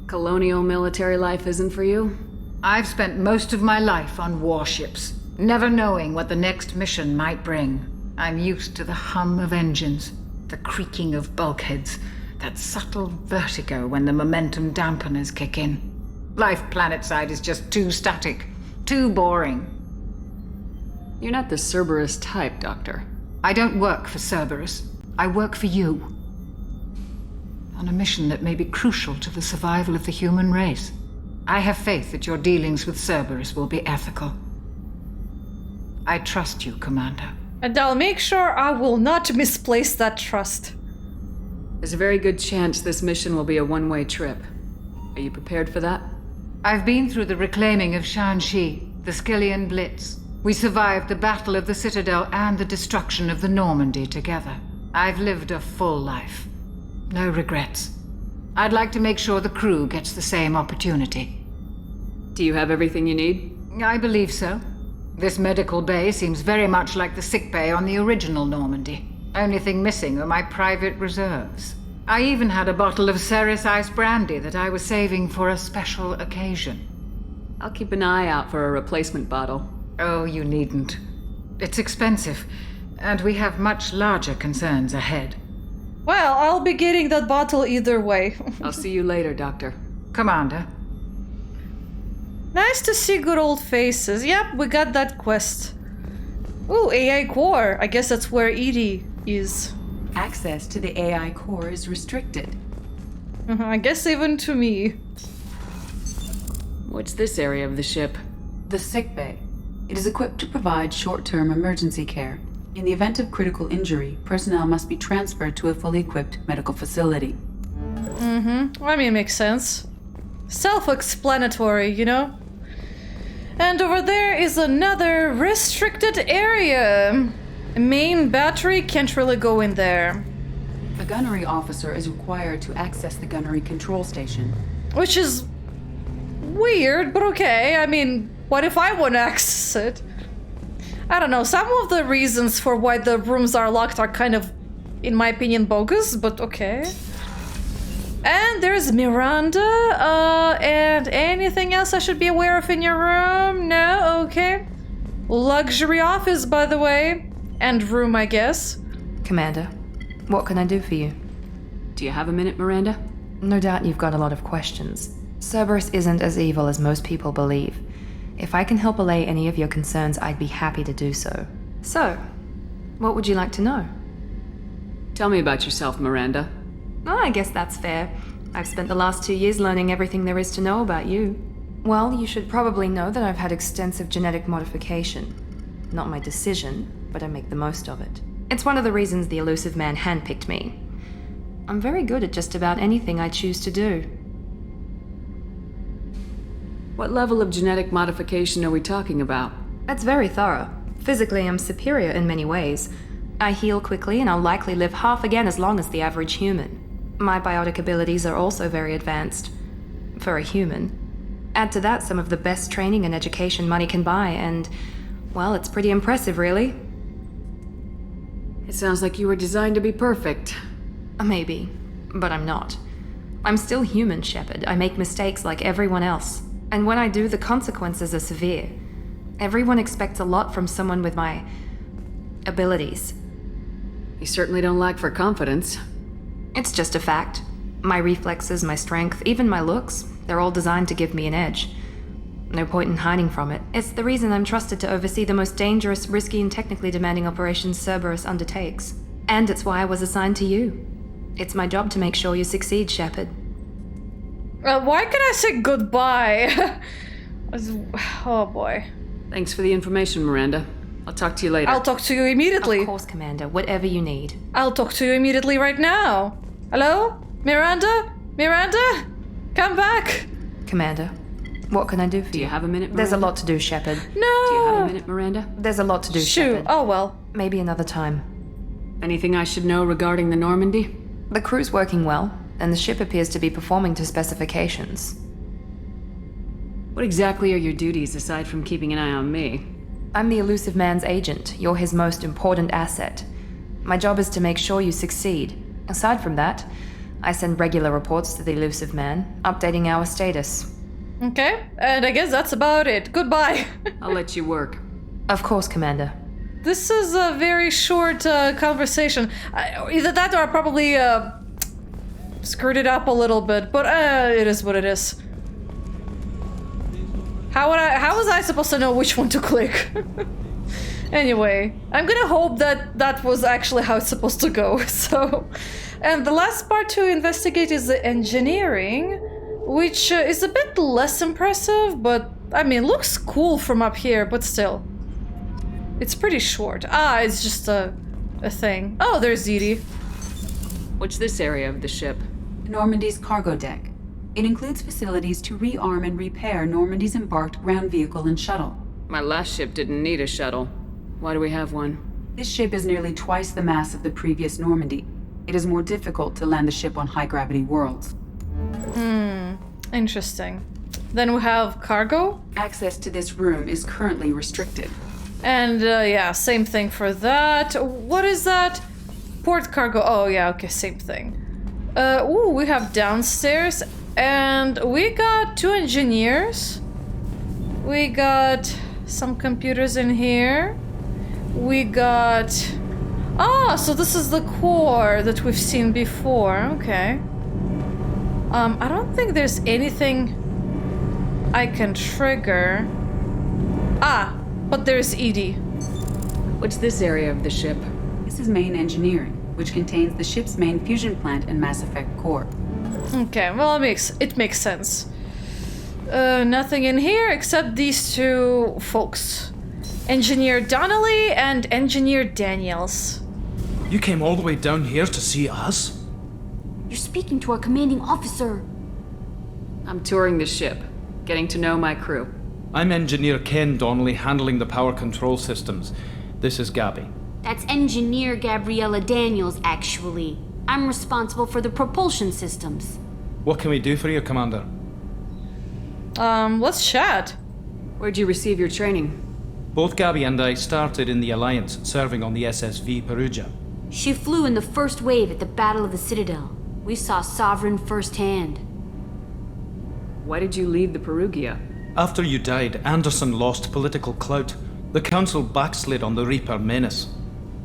Colonial military life isn't for you? I've spent most of my life on warships, never knowing what the next mission might bring. I'm used to the hum of engines, the creaking of bulkheads, that subtle vertigo when the momentum dampeners kick in. Life planetside is just too static, too boring. You're not the Cerberus type, Doctor. I don't work for Cerberus. I work for you. On a mission that may be crucial to the survival of the human race. I have faith that your dealings with Cerberus will be ethical. I trust you, Commander. And I'll make sure I will not misplace that trust. There's a very good chance this mission will be a one-way trip. Are you prepared for that? I've been through the reclaiming of Shanxi, the Skillian Blitz. We survived the Battle of the Citadel and the destruction of the Normandy together. I've lived a full life. No regrets. I'd like to make sure the crew gets the same opportunity. Do you have everything you need? I believe so. This medical bay seems very much like the sick bay on the original Normandy. Only thing missing are my private reserves. I even had a bottle of Ceres Ice brandy that I was saving for a special occasion. I'll keep an eye out for a replacement bottle. Oh, you needn't. It's expensive, and we have much larger concerns ahead. Well, I'll be getting that bottle either way. I'll see you later, Doctor. Commander. Nice to see good old faces. Yep, we got that quest. Ooh, AI core. I guess that's where Edie is. Access to the AI core is restricted. I guess even to me. What's this area of the ship? The sick bay. It is equipped to provide short-term emergency care. In the event of critical injury, personnel must be transferred to a fully equipped medical facility. I mean, makes sense. Self-explanatory, you know? And over there is another restricted area. Main battery can't really go in there. A gunnery officer is required to access the gunnery control station. Which is weird, but okay. I mean, what if I want to access it? I don't know, some of the reasons for why the rooms are locked are kind of, in my opinion, bogus, but okay. And there's Miranda, and anything else I should be aware of in your room? No? Okay. Luxury office, by the way. And room, I guess. Commander, what can I do for you? Do you have a minute, Miranda? No doubt you've got a lot of questions. Cerberus isn't as evil as most people believe. If I can help allay any of your concerns, I'd be happy to do so. So, what would you like to know? Tell me about yourself, Miranda. Oh, I guess that's fair. I've spent the last 2 years learning everything there is to know about you. Well, you should probably know that I've had extensive genetic modification. Not my decision, but I make the most of it. It's one of the reasons the elusive man handpicked me. I'm very good at just about anything I choose to do. What level of genetic modification are we talking about? That's very thorough. Physically, I'm superior in many ways. I heal quickly, and I'll likely live half again as long as the average human. My biotic abilities are also very advanced. For a human. Add to that some of the best training and education money can buy, and, well, it's pretty impressive, really. It sounds like you were designed to be perfect. Maybe, but I'm not. I'm still human, Shepard. I make mistakes like everyone else. And when I do, the consequences are severe. Everyone expects a lot from someone with my abilities. You certainly don't lack for confidence. It's just a fact. My reflexes, my strength, even my looks, they're all designed to give me an edge. No point in hiding from it. It's the reason I'm trusted to oversee the most dangerous, risky, and technically demanding operations Cerberus undertakes. And it's why I was assigned to you. It's my job to make sure you succeed, Shepard. Why can I say goodbye? Oh boy. Thanks for the information, Miranda. I'll talk to you later. I'll talk to you immediately. Of course, Commander. Whatever you need. I'll talk to you immediately right now. Hello? Miranda? Miranda? Come back! Commander, what can I do for you? Do you have a minute, Miranda? There's a lot to do, Shepard. No! Do you have a minute, Miranda? There's a lot to do, Shoot. Shepard. Oh well. Maybe another time. Anything I should know regarding the Normandy? The crew's working well, and the ship appears to be performing to specifications. What exactly are your duties aside from keeping an eye on me? I'm the elusive man's agent. You're his most important asset. My job is to make sure you succeed. Aside from that, I send regular reports to the elusive man, updating our status. Okay, and I guess that's about it. Goodbye. I'll let you work. Of course, Commander. This is a very short conversation. Either that or I probably screwed it up a little bit, but it is what it is. How was I supposed to know which one to click? Anyway, I'm gonna hope that that was actually how it's supposed to go, so... And the last part to investigate is the engineering, which is a bit less impressive, but, I mean, looks cool from up here, but still. It's pretty short. Ah, it's just a thing. Oh, there's Edie. What's this area of the ship? Normandy's cargo deck. It includes facilities to rearm and repair Normandy's embarked ground vehicle and shuttle. My last ship didn't need a shuttle. Why do we have one? This ship is nearly twice the mass of the previous Normandy. It is more difficult to land the ship on high-gravity worlds. Interesting. Then we have cargo. Access to this room is currently restricted. And yeah, same thing for that. What is that? Port cargo. Oh yeah, okay, same thing. Ooh, we have downstairs. And we got 2 engineers. We got some computers in here. We got... Ah, so this is the core that we've seen before. Okay. I don't think there's anything I can trigger. Ah, but there's Edie. What's this area of the ship? This is main engineering, which contains the ship's main fusion plant and Mass Effect core. Okay, well, it makes sense. Nothing in here except these 2 folks. Engineer Donnelly and Engineer Daniels. You came all the way down here to see us? You're speaking to our commanding officer. I'm touring the ship, getting to know my crew. I'm Engineer Ken Donnelly, handling the power control systems. This is Gabby. That's Engineer Gabriella Daniels, actually. I'm responsible for the propulsion systems. What can we do for you, Commander? Let's chat. Where'd you receive your training? Both Gabby and I started in the Alliance, serving on the SSV Perugia. She flew in the first wave at the Battle of the Citadel. We saw Sovereign firsthand. Why did you leave the Perugia? After you died, Anderson lost political clout. The Council backslid on the Reaper menace.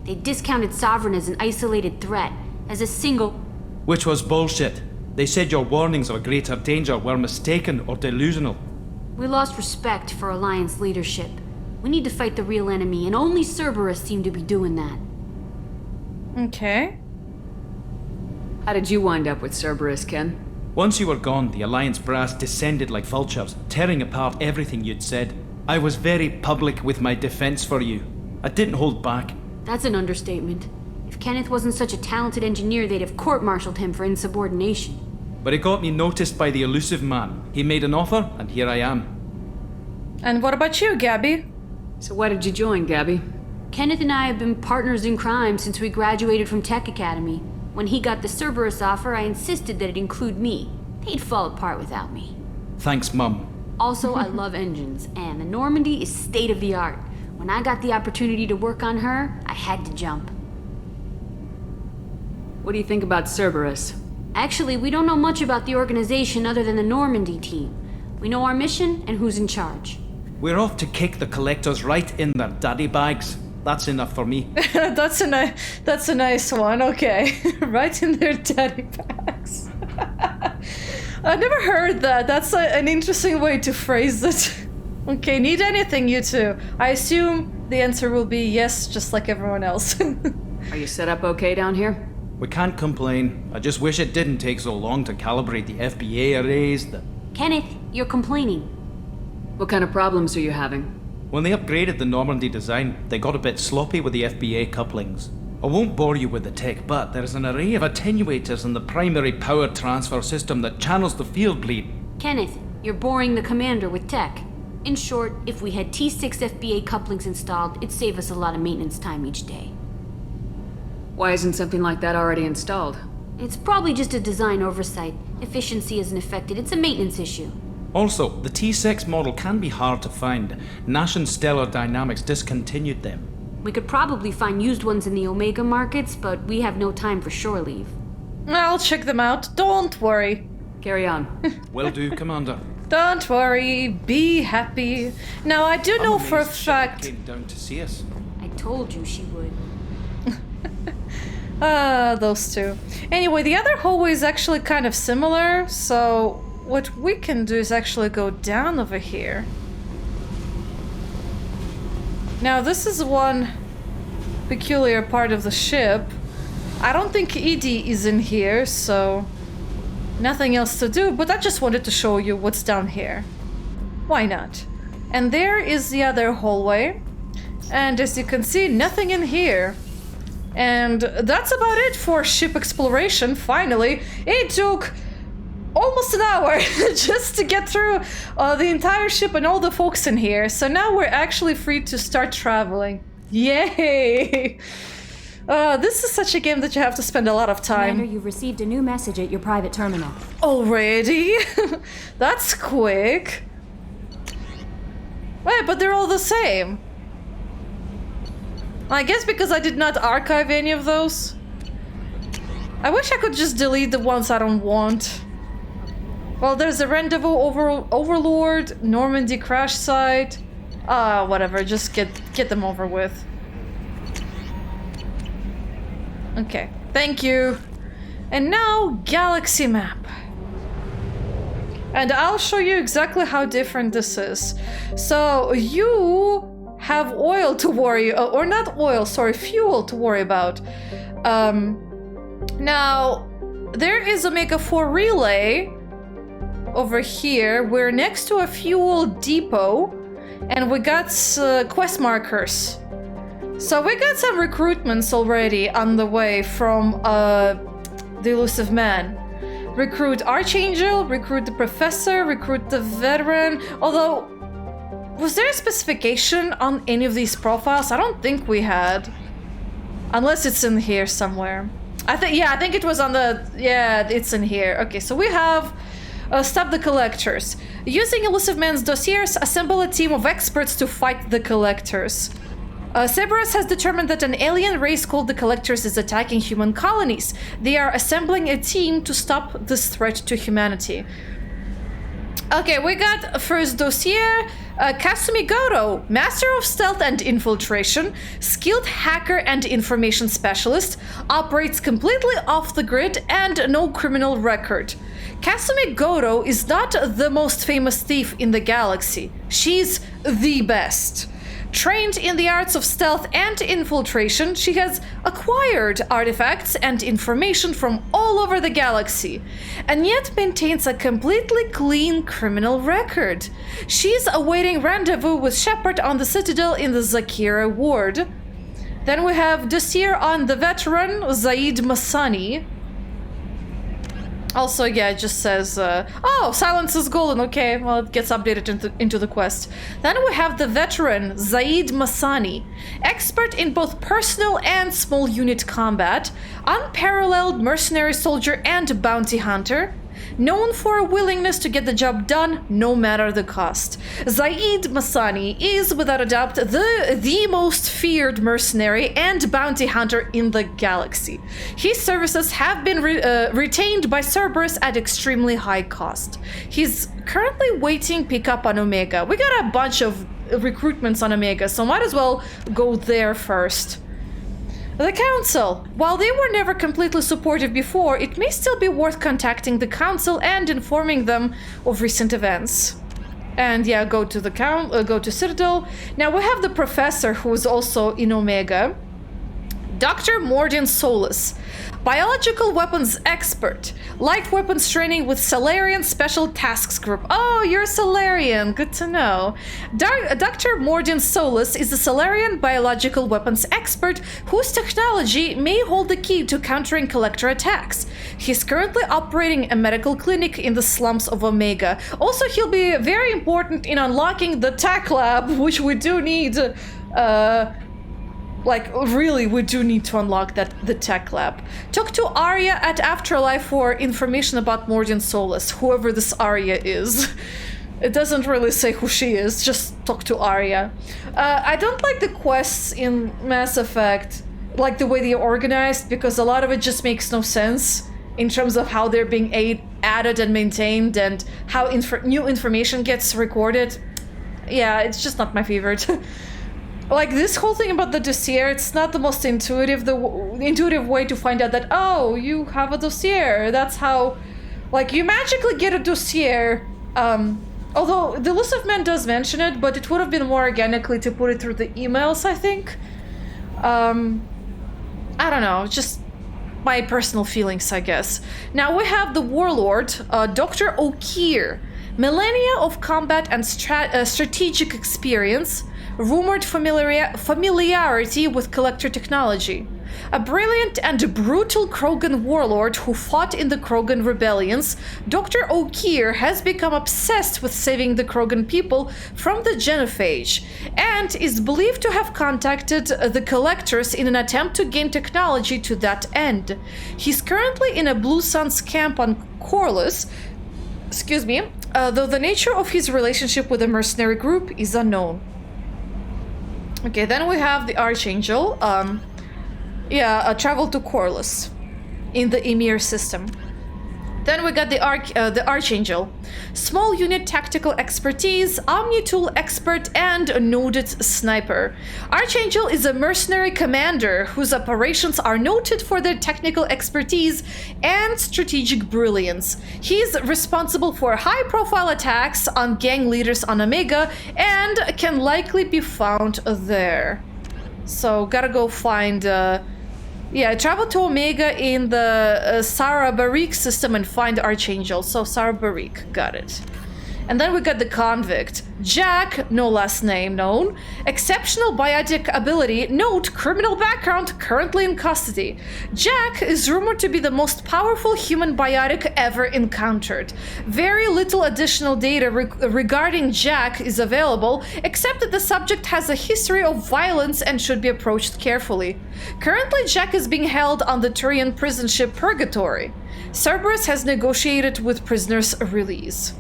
They discounted Sovereign as an isolated threat, as a single... Which was bullshit. They said your warnings of a greater danger were mistaken or delusional. We lost respect for Alliance leadership. We need to fight the real enemy, and only Cerberus seemed to be doing that. Okay. How did you wind up with Cerberus, Ken? Once you were gone, the Alliance brass descended like vultures, tearing apart everything you'd said. I was very public with my defense for you. I didn't hold back. That's an understatement. If Kenneth wasn't such a talented engineer, they'd have court-martialed him for insubordination. But it got me noticed by the elusive man. He made an offer, and here I am. And what about you, Gabby? So why did you join, Gabby? Kenneth and I have been partners in crime since we graduated from Tech Academy. When he got the Cerberus offer, I insisted that it include me. They'd fall apart without me. Thanks, Mum. Also, I love engines, and the Normandy is state-of-the-art. When I got the opportunity to work on her, I had to jump. What do you think about Cerberus? Actually, we don't know much about the organization other than the Normandy team. We know our mission and who's in charge. We're off to kick the Collectors right in their daddy bags. That's enough for me. That's a nice one, okay. Right in their daddy bags. I never heard that. That's an interesting way to phrase it. Okay, need anything, you two? I assume the answer will be yes, just like everyone else. Are you set up okay down here? We can't complain. I just wish it didn't take so long to calibrate the FBA arrays. Kenneth, you're complaining. What kind of problems are you having? When they upgraded the Normandy design, they got a bit sloppy with the FBA couplings. I won't bore you with the tech, but there's an array of attenuators in the primary power transfer system that channels the field bleed. Kenneth, you're boring the commander with tech. In short, if we had T6 FBA couplings installed, it'd save us a lot of maintenance time each day. Why isn't something like that already installed? It's probably just a design oversight. Efficiency isn't affected, it's a maintenance issue. Also, the T6 model can be hard to find. Nash and Stellar Dynamics discontinued them. We could probably find used ones in the Omega markets, but we have no time for shore leave. I'll check them out, don't worry. Carry on. Will do, Commander. Don't worry, be happy. Now, I do know for a fact... came down to see us. I told you she would. Those two. Anyway, the other hallway is actually kind of similar, so what we can do is actually go down over here. Now, this is one peculiar part of the ship. I don't think Edie is in here, so nothing else to do, but I just wanted to show you what's down here. Why not? And there is the other hallway, and as you can see, nothing in here. And that's about it for ship exploration, finally. It took almost an hour just to get through the entire ship and all the folks in here. So now we're actually free to start traveling. Yay! This is such a game that you have to spend a lot of time. Commander, you've received a new message at your private terminal. Already? That's quick. Wait, but they're all the same. I guess because I did not archive any of those. I wish I could just delete the ones I don't want. Well, there's a Rendezvous Overlord, Normandy Crash Site. Whatever, just get them over with. Okay, thank you. And now, Galaxy Map. And I'll show you exactly how different this is. So, you have oil to worry, or not oil, sorry, fuel to worry about. Now, there is Omega 4 relay over here. We're next to a fuel depot, and we got quest markers. So we got some recruitments already on the way from the Elusive Man. Recruit Archangel, recruit the Professor, recruit the Veteran. Although, was there a specification on any of these profiles? I don't think we had. Unless it's in here somewhere. I think it was on the... Yeah, it's in here. Okay, so we have... stop the Collectors. Using Elusive Man's dossiers, assemble a team of experts to fight the Collectors. Cerberus has determined that an alien race called the Collectors is attacking human colonies. They are assembling a team to stop this threat to humanity. Okay, we got first dossier. Kasumi Goto, Master of Stealth and Infiltration, skilled hacker and information specialist, operates completely off the grid and no criminal record. Kasumi Goto is not the most famous thief in the galaxy. She's the best. Trained in the arts of stealth and infiltration, she has acquired artifacts and information from all over the galaxy, and yet maintains a completely clean criminal record. She's awaiting rendezvous with Shepard on the Citadel in the Zakira ward. Then we have dossier on the veteran, Zaid Masani. Also, yeah, it just says, oh, silence is golden. Okay, well, it gets updated into the quest. Then we have the veteran, Zaid Masani, expert in both personal and small unit combat, unparalleled mercenary soldier and bounty hunter, known for a willingness to get the job done no matter the cost. Zaid Masani is, without a doubt, the most feared mercenary and bounty hunter in the galaxy. His services have been retained by Cerberus at extremely high cost. He's currently waiting pickup on Omega. We got a bunch of recruitments on Omega, so might as well go there first. The Council. While they were never completely supportive before, it may still be worth contacting the Council and informing them of recent events. And yeah, go to Citadel. Now we have the Professor, who is also in Omega. Dr. Mordin Solus, biological weapons expert, light weapons training with Salarian Special Tasks Group. Oh, you're a Salarian, good to know. Dr. Mordin Solus is a Salarian biological weapons expert whose technology may hold the key to countering Collector attacks. He's currently operating a medical clinic in the slums of Omega. Also, he'll be very important in unlocking the tech lab, which we do need, really, we do need to unlock the tech lab. Talk to ARIA at Afterlife for information about Mordin Solus, whoever this ARIA is. It doesn't really say who she is, just talk to ARIA. I don't like the quests in Mass Effect, like the way they're organized, because a lot of it just makes no sense in terms of how they're being added and maintained and how new information gets recorded. Yeah, it's just not my favorite. Like, this whole thing about the dossier, it's not the most intuitive way to find out that, oh, you have a dossier. That's how, like, you magically get a dossier. Although the Elusive Man does mention it, but it would have been more organically to put it through the emails, I think. I don't know, just my personal feelings, I guess. Now we have the Warlord, Dr. O'Keir. Millennia of combat and strategic experience. rumored familiarity with Collector technology. A brilliant and brutal Krogan warlord who fought in the Krogan rebellions, Dr. O'Keir has become obsessed with saving the Krogan people from the genophage, and is believed to have contacted the Collectors in an attempt to gain technology to that end. He's currently in a Blue Suns camp on Corliss, though the nature of his relationship with the mercenary group is unknown. Okay, then we have the Archangel. Travel to Corliss in the Emir system. Then we got the Archangel. Small unit tactical expertise, omni-tool expert, and a noted sniper. Archangel is a mercenary commander whose operations are noted for their technical expertise and strategic brilliance. He's responsible for high-profile attacks on gang leaders on Omega and can likely be found there. So, gotta go find... travel to Omega in the Sarah Barik system and find Archangel. So Sarah Barik, got it. And then we got the Convict. Jack, no last name known. Exceptional biotic ability, note criminal background, currently in custody. Jack is rumored to be the most powerful human biotic ever encountered. Very little additional data regarding Jack is available, except that the subject has a history of violence and should be approached carefully. Currently, Jack is being held on the Turian prison ship Purgatory. Cerberus has negotiated with prisoners' release.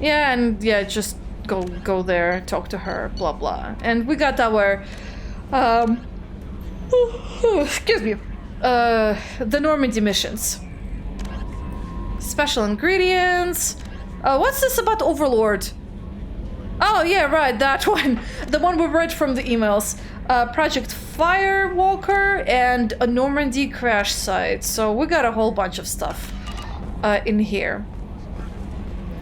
Just go there, talk to her, blah blah. And we got our the Normandy missions. Special ingredients. What's this about Overlord? Oh yeah, right, that one. The one we read from the emails. Project Firewalker and a Normandy crash site. So we got a whole bunch of stuff in here.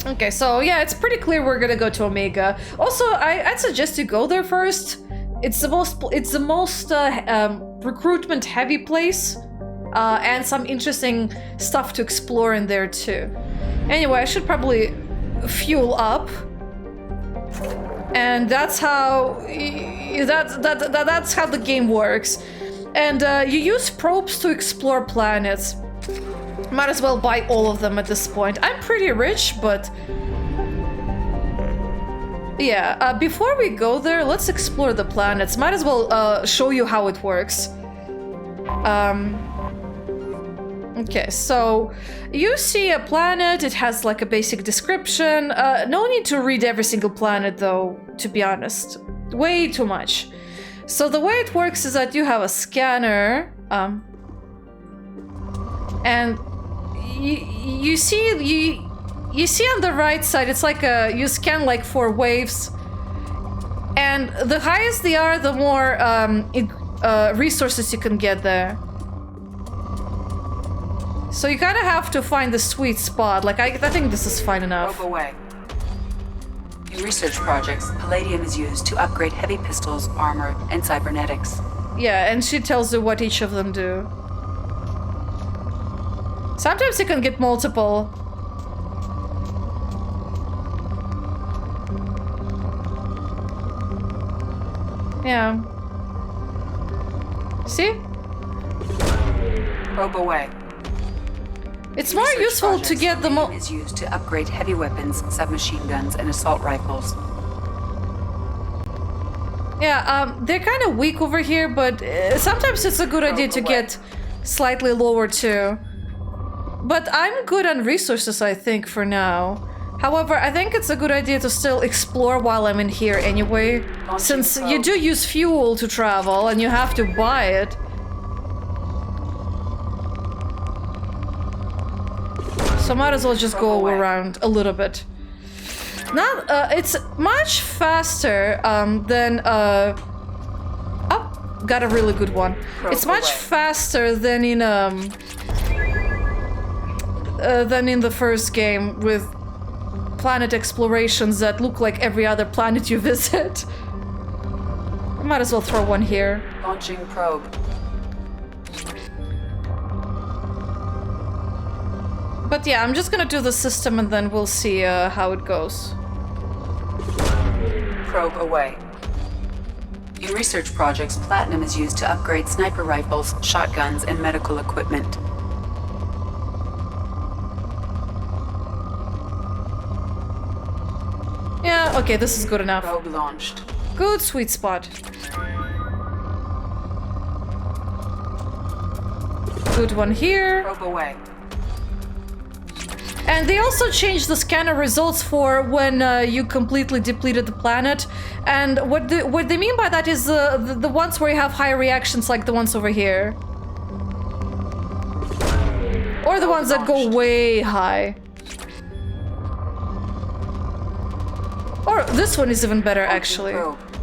Okay, so yeah, it's pretty clear we're gonna go to Omega. Also, I'd suggest you go there first. It's the most recruitment heavy place, and some interesting stuff to explore in there too. Anyway, I should probably fuel up, and that's how that's how the game works. And you use probes to explore planets. Might as well buy all of them at this point. I'm pretty rich, but... yeah, before we go there, let's explore the planets. Might as well show you how it works. Okay, so you see a planet, it has like a basic description. No need to read every single planet though, to be honest. Way too much. So the way it works is that you have a scanner, and you see on the right side, it's like you scan like 4 waves, and the highest they are, the more resources you can get there. So you kind of have to find the sweet spot. Like I think this is fine enough. Probe away. In research projects, palladium is used to upgrade heavy pistols, armor, and cybernetics. Yeah, and she tells you what each of them do. Sometimes you can get multiple. Yeah. See? Probe away. It's more useful to get the is used to upgrade heavy weapons, submachine guns, and assault rifles. Yeah, they're kind of weak over here, but sometimes it's a good idea to get slightly lower too. But I'm good on resources, I think, for now. However, I think it's a good idea to still explore while I'm in here anyway, since you do use fuel to travel and you have to buy it. So might as well just go around a little bit. Not, it's much faster than oh, got a really good one. It's much faster than in the first game, with planet explorations that look like every other planet you visit. I might as well throw one here. Launching probe. But yeah, I'm just gonna do the system and then we'll see how it goes. Probe away. In research projects, platinum is used to upgrade sniper rifles, shotguns, and medical equipment. Yeah, okay, this is good enough. Probe launched. Good sweet spot. Good one here. Probe away. And they also changed the scanner results for when you completely depleted the planet. And what they mean by that is the ones where you have high reactions, like the ones over here. Or the ones that go way high. Or this one is even better, actually.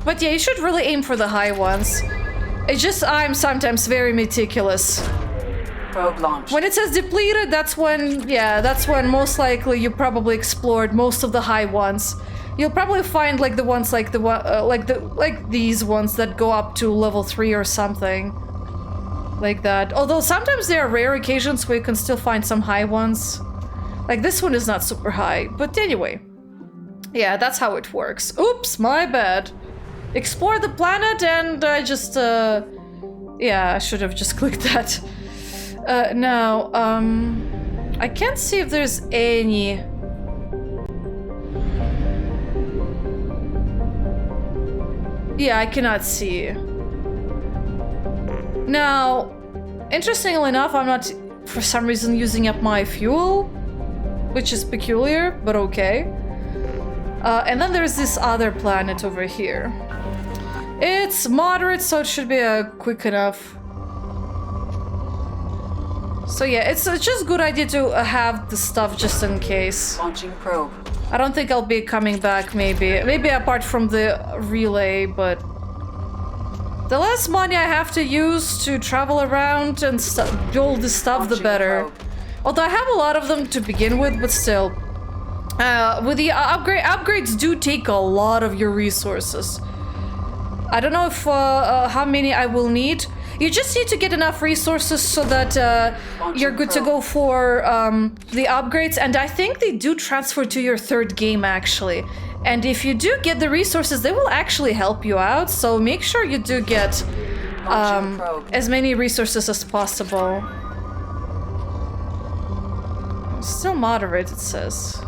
But yeah, you should really aim for the high ones. It's just I'm sometimes very meticulous. Probe launch. When it says depleted, that's when, yeah, that's when most likely you probably explored most of the high ones. You'll probably find like the ones like the one, like these ones that go up to level 3 or something, like that. Although sometimes there are rare occasions where you can still find some high ones. Like this one is not super high, but anyway, yeah, that's how it works. Oops, my bad. Explore the planet, and I just, yeah, I should have just clicked that. Now, I can't see if there's any... Yeah, I cannot see. Now, interestingly enough, I'm not, for some reason, using up my fuel, which is peculiar, but okay. And then there's this other planet over here. It's moderate, so it should be quick enough. So yeah, it's just a good idea to have the stuff just in case. Launching probe. I don't think I'll be coming back, maybe apart from the relay, but the less money I have to use to travel around and build this stuff, the better. Although I have a lot of them to begin with, but still. With the upgrades do take a lot of your resources. I don't know if how many I will need. You just need to get enough resources so that you're good to go for the upgrades, and I think they do transfer to your third game, actually. And if you do get the resources, they will actually help you out, so make sure you do get as many resources as possible. Still moderate, it says.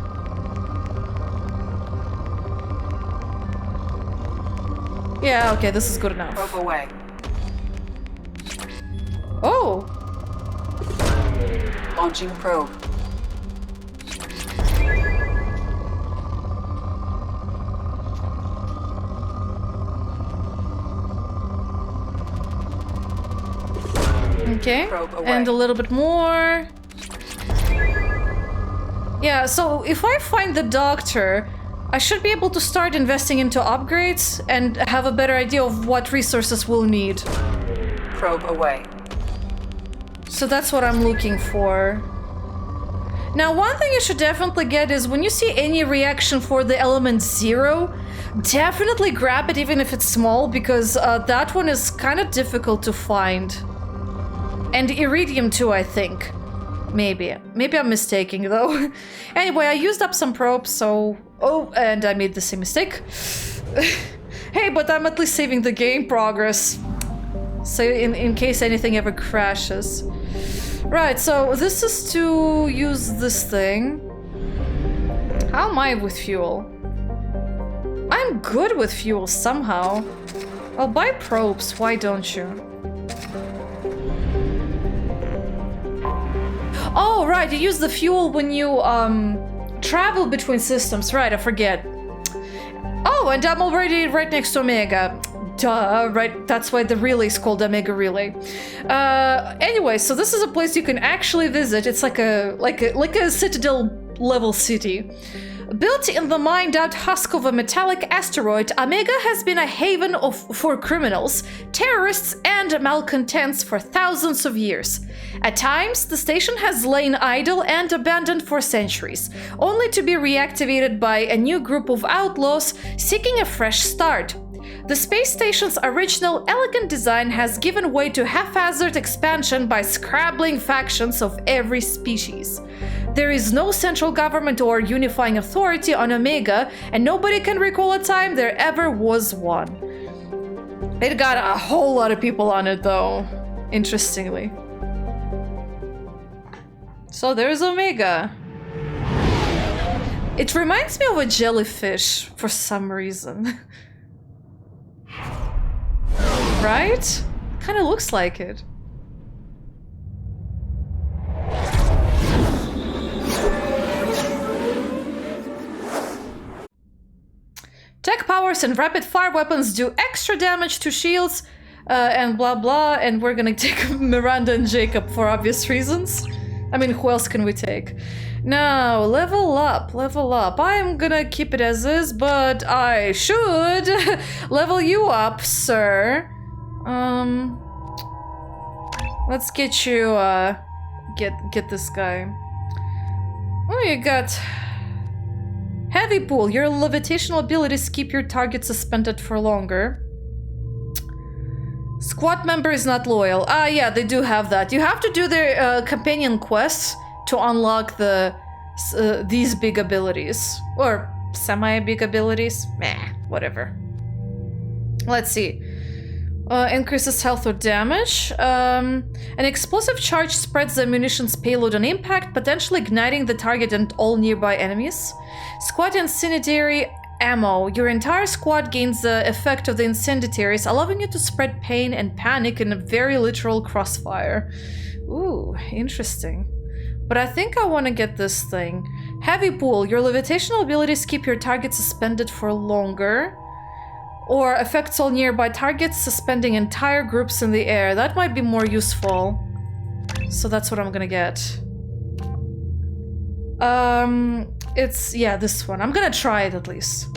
Yeah, okay, this is good enough. Probe away. Oh! Launching probe. Okay, and a little bit more. Yeah, so if I find the doctor, I should be able to start investing into upgrades and have a better idea of what resources we'll need. Probe away. So that's what I'm looking for. Now, one thing you should definitely get is when you see any reaction for the element 0, definitely grab it even if it's small, because that one is kind of difficult to find. And iridium too, I think. Maybe I'm mistaking though. Anyway, I used up some probes, so... Oh, and I made the same mistake. Hey, but I'm at least saving the game progress. So in case anything ever crashes. Right, so this is to use this thing. How am I with fuel? I'm good with fuel somehow. I'll buy probes, why don't you? Oh, right, you use the fuel when you travel between systems. Right, I forget. Oh, and I'm already right next to Omega. Duh, right, that's why the relay is called Omega Relay. Anyway, so this is a place you can actually visit. It's like a Citadel level city. Built in the mined-out husk of a metallic asteroid, Omega has been a haven for criminals, terrorists, and malcontents for thousands of years. At times, the station has lain idle and abandoned for centuries, only to be reactivated by a new group of outlaws seeking a fresh start. The space station's original, elegant design has given way to haphazard expansion by scrabbling factions of every species. There is no central government or unifying authority on Omega, and nobody can recall a time there ever was one. It got a whole lot of people on it though, interestingly. So there's Omega. It reminds me of a jellyfish for some reason. Right? Kind of looks like it. Tech powers and rapid fire weapons do extra damage to shields and blah blah, and we're gonna take Miranda and Jacob for obvious reasons. I mean, who else can we take? Now, level up, level up. I'm gonna keep it as is, but I should level you up, sir. Let's get you, get this guy. Oh, you got... Heavy pull. Your levitational abilities keep your target suspended for longer. Squad member is not loyal. Ah, yeah, they do have that. You have to do their companion quests to unlock the these big abilities. Or semi-big abilities. Meh, whatever. Let's see. Increases health or damage. An explosive charge spreads the munitions payload on impact, potentially igniting the target and all nearby enemies. Squad incendiary ammo. Your entire squad gains the effect of the incendiaries, allowing you to spread pain and panic in a very literal crossfire. Ooh, interesting. But I think I want to get this thing. Heavy pull. Your levitational abilities keep your target suspended for longer. Or affects all nearby targets, suspending entire groups in the air. That might be more useful. So that's what I'm gonna get. It's, yeah, this one. I'm gonna try it at least.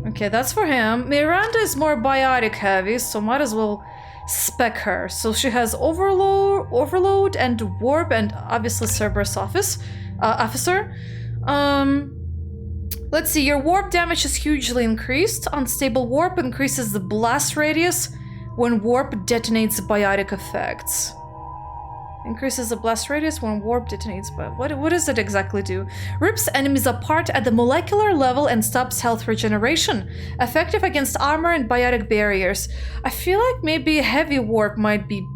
Okay, that's for him. Miranda is more biotic heavy, so might as well spec her. So she has overload and warp and obviously Cerberus officer. Let's see, your warp damage is hugely increased. Unstable warp increases the blast radius when warp detonates biotic effects. Increases the blast radius when warp detonates, but what does it exactly do? Rips enemies apart at the molecular level and stops health regeneration. Effective against armor and biotic barriers. I feel like maybe heavy warp might be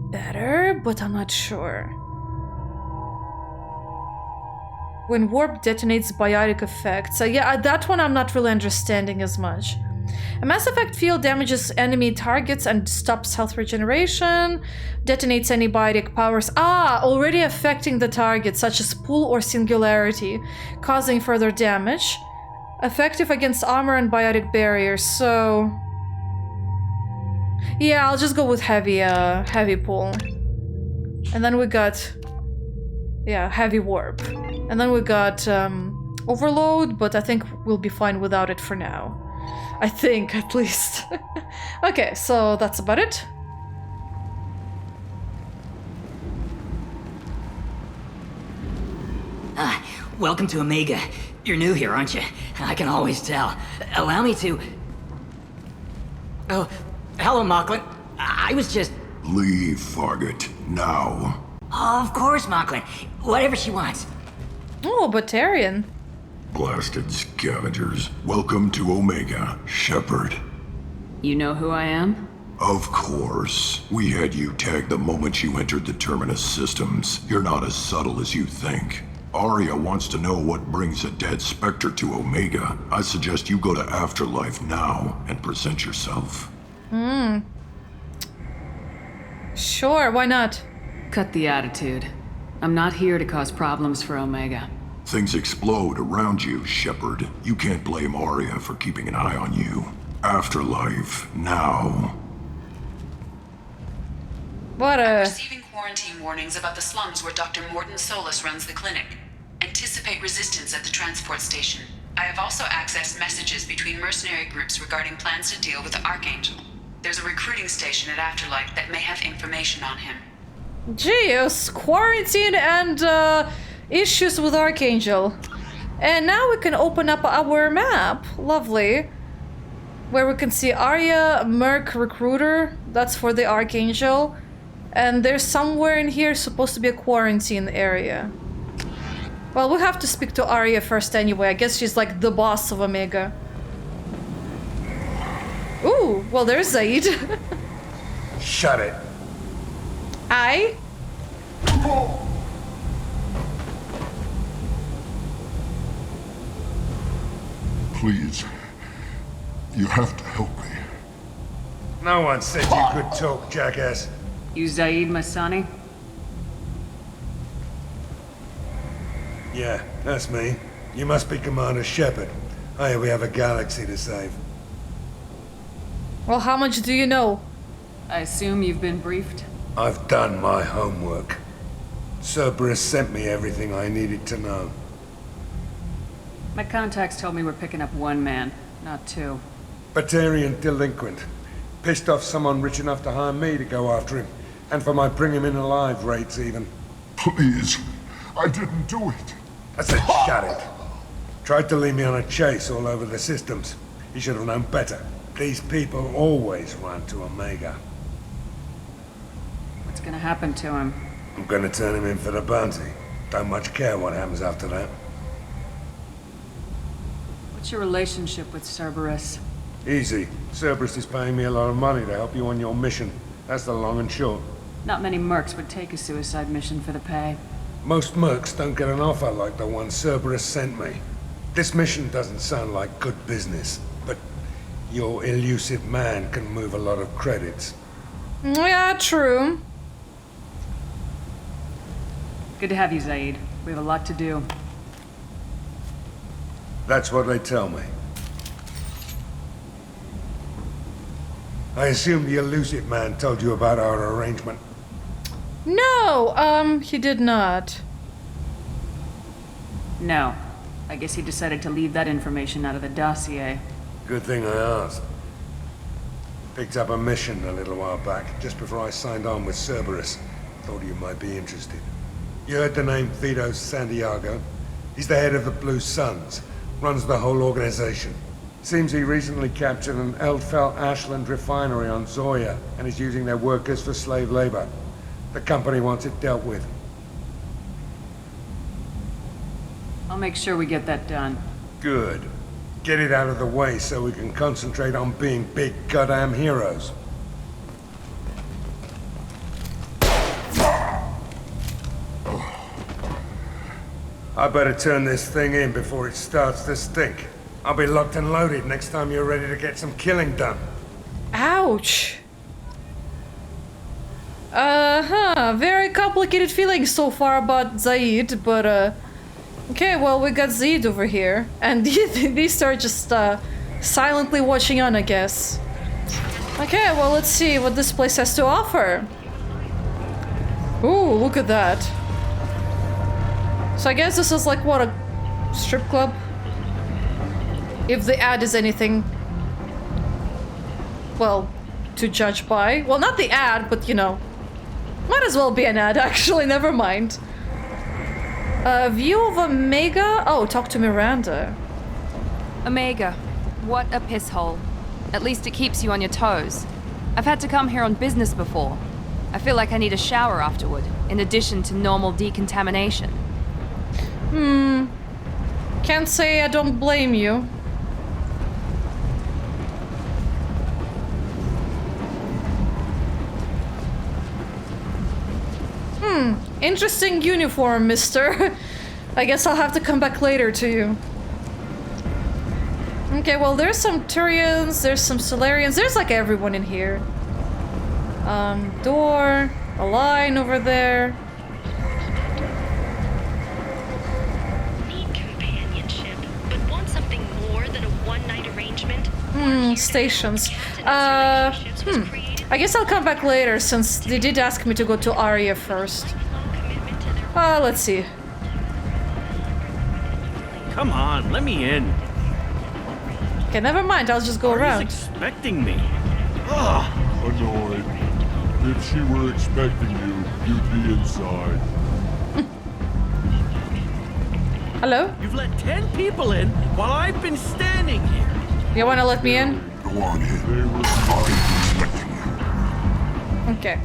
better, but I'm not sure. When warp detonates biotic effects. So yeah, that one I'm not really understanding as much. A Mass Effect field damages enemy targets and stops health regeneration. Detonates any biotic powers. Ah, already affecting the target, such as pull or singularity, causing further damage. Effective against armor and biotic barriers, so... Yeah, I'll just go with heavy pull. And then we got... Yeah, heavy warp. And then we got overload, but I think we'll be fine without it for now. I think, at least. Okay, so that's about it. Welcome to Omega. You're new here, aren't you? I can always tell. Allow me to... Oh, hello, Mocklin. I was just... Leave, Fargate, now. Oh, of course, Mocklin. Whatever she wants. Oh, Batarian. Blasted scavengers. Welcome to Omega, Shepard. You know who I am? Of course. We had you tagged the moment you entered the Terminus systems. You're not as subtle as you think. ARIA wants to know what brings a dead Spectre to Omega. I suggest you go to Afterlife now and present yourself. Sure, why not? Cut the attitude. I'm not here to cause problems for Omega. Things explode around you, Shepard. You can't blame ARIA for keeping an eye on you. Afterlife, now. What a... Receiving quarantine warnings about the slums where Dr. Morton Solus runs the clinic. Anticipate resistance at the transport station. I have also accessed messages between mercenary groups regarding plans to deal with the Archangel. There's a recruiting station at Afterlife that may have information on him. Geez, quarantine and issues with Archangel. And now we can open up our map. Lovely. Where we can see ARIA, Merc, Recruiter. That's for the Archangel. And there's somewhere in here supposed to be a quarantine area. Well, we'll have to speak to ARIA first anyway. I guess she's like the boss of Omega. Ooh, Well, there's Zaid. Shut it. Aye. Please. You have to help me. No one said you could talk, jackass. You Zaid Masani? Yeah, that's me. You must be Commander Shepard. Hey, we have a galaxy to save. Well, how much do you know? I assume you've been briefed? I've done my homework. Cerberus sent me everything I needed to know. My contacts told me we're picking up one man, not two. Batarian delinquent. Pissed off someone rich enough to hire me to go after him. And for my bring him in alive rates even. Please. I didn't do it. I said shut it. Tried to lead me on a chase all over the systems. He should have known better. These people always run to Omega. What's gonna happen to him? I'm gonna turn him in for the bounty. Don't much care what happens after that. What's your relationship with Cerberus? Easy. Cerberus is paying me a lot of money to help you on your mission. That's the long and short. Not many mercs would take a suicide mission for the pay. Most mercs don't get an offer like the one Cerberus sent me. This mission doesn't sound like good business, but your elusive man can move a lot of credits. Yeah, true. Good to have you, Zaid. We have a lot to do. That's what they tell me. I assume the elusive man told you about our arrangement. No, he did not. No. I guess he decided to leave that information out of the dossier. Good thing I asked. Picked up a mission a little while back, just before I signed on with Cerberus. Thought you might be interested. You heard the name Vito Santiago? He's the head of the Blue Suns. Runs the whole organization. Seems he recently captured an Eldfell Ashland refinery on Zoya and is using their workers for slave labor. The company wants it dealt with. I'll make sure we get that done. Good. Get it out of the way so we can concentrate on being big goddamn heroes. I better turn this thing in before it starts to stink. I'll be locked and loaded next time you're ready to get some killing done. Ouch. Very complicated feelings so far about Zaid, but okay, well, we got Zaid over here. And these are just silently watching on, I guess. Okay, well, let's see what this place has to offer. Ooh, look at that. So I guess this is like, what, a strip club? If the ad is anything, well, to judge by. Well, not the ad, but you know. Might as well be an ad, actually, never mind. View of Omega? Oh, talk to Miranda. Omega. What a piss hole. At least it keeps you on your toes. I've had to come here on business before. I feel like I need a shower afterward, in addition to normal decontamination. Can't say I don't blame you. Interesting uniform, mister. I guess I'll have to come back later to you. Okay, well, there's some Turians, there's some Solarians, there's like everyone in here. Door, a line over there. Need companionship, but want something more than a one-night arrangement? Stations. I guess I'll come back later since they did ask me to go to ARIA first. Let's see. Come on, let me in. Okay, never mind, I'll just go around. Expecting me. Ugh. Annoyed. If she were expecting you, you'd be inside. Hello? You've let 10 people in while I've been standing here. You wanna let me in? Go on in. They were expecting you. Okay.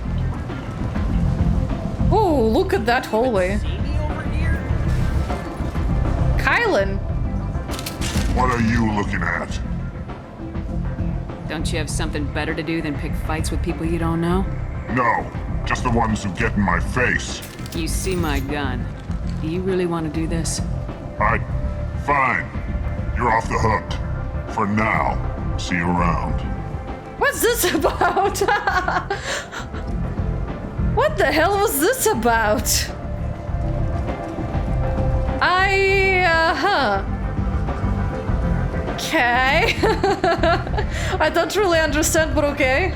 Oh, look at that hallway. Kylan. What are you looking at? Don't you have something better to do than pick fights with people you don't know? No, just the ones who get in my face. You see my gun. Do you really want to do this? Fine. You're off the hook. For now. See you around. What's this about? What the hell was this about? Okay. I don't really understand, but okay.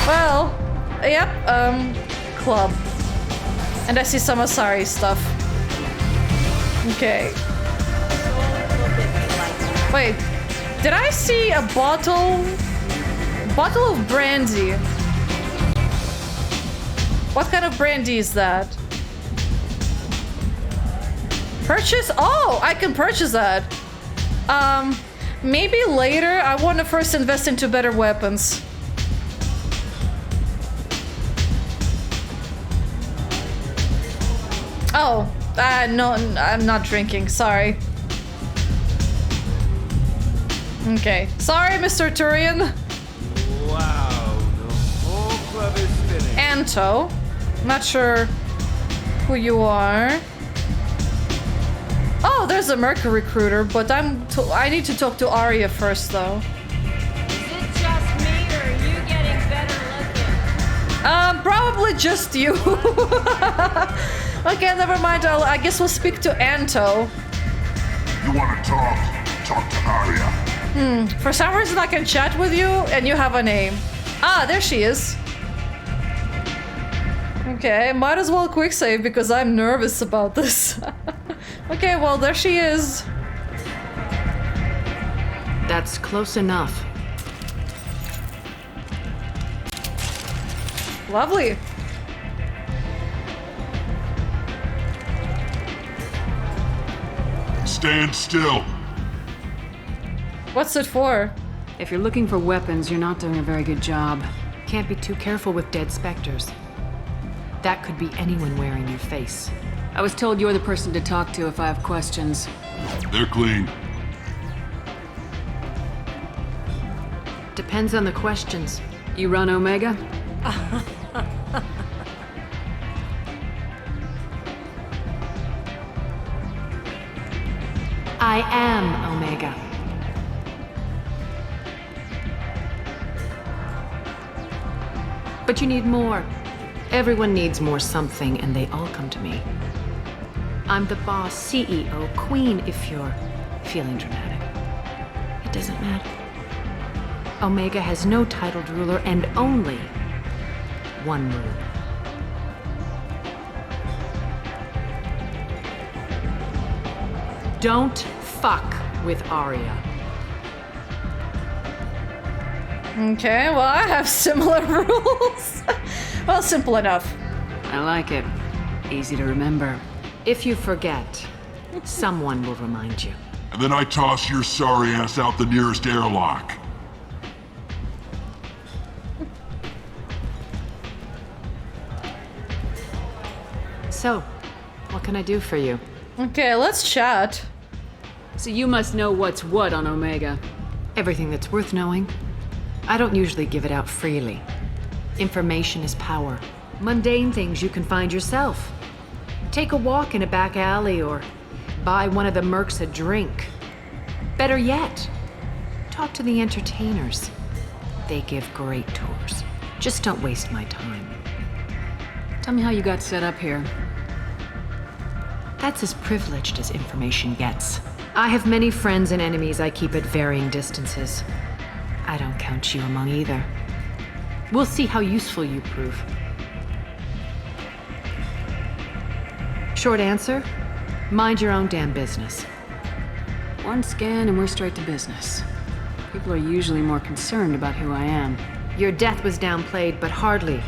Well, yep, club. And I see some Asari stuff. Okay. Wait, did I see a bottle of brandy? What kind of brandy is that? Purchase? Oh, I can purchase that. Maybe later. I want to first invest into better weapons. Oh, no, I'm not drinking. Sorry. Okay. Sorry, Mr. Turian. Wow, the whole club is spinning. Anto. Not sure who you are. Oh, there's a Mercury recruiter, but I need to talk to ARIA first, though. Is it just me, or are you getting better looking? Probably just you. Okay, never mind. I guess we'll speak to Anto. You want to talk to ARIA. For some reason I can chat with you and you have a name. Ah, there she is. Okay, might as well quick save because I'm nervous about this. Okay, well, there she is. That's close enough. Lovely. Stand still. What's it for? If you're looking for weapons, you're not doing a very good job. Can't be too careful with dead specters. That could be anyone wearing your face. I was told you're the person to talk to if I have questions. They're clean. Depends on the questions. You run Omega? I am Omega. But you need more. Everyone needs more something, and they all come to me. I'm the boss, CEO, queen, if you're feeling dramatic. It doesn't matter. Omega has no titled ruler and only one rule. Don't fuck with ARIA. Okay, well, I have similar rules. Well, simple enough. I like it. Easy to remember. If you forget, someone will remind you. And then I toss your sorry ass out the nearest airlock. So, what can I do for you? Okay, let's chat. So you must know what's what on Omega. Everything that's worth knowing. I don't usually give it out freely. Information is power. Mundane things you can find yourself. Take a walk in a back alley or buy one of the mercs a drink. Better yet, talk to the entertainers. They give great tours. Just don't waste my time. Tell me how you got set up here. That's as privileged as information gets. I have many friends and enemies I keep at varying distances. I don't count you among either. We'll see how useful you prove. Short answer, mind your own damn business. One scan and we're straight to business. People are usually more concerned about who I am. Your death was downplayed, but hardly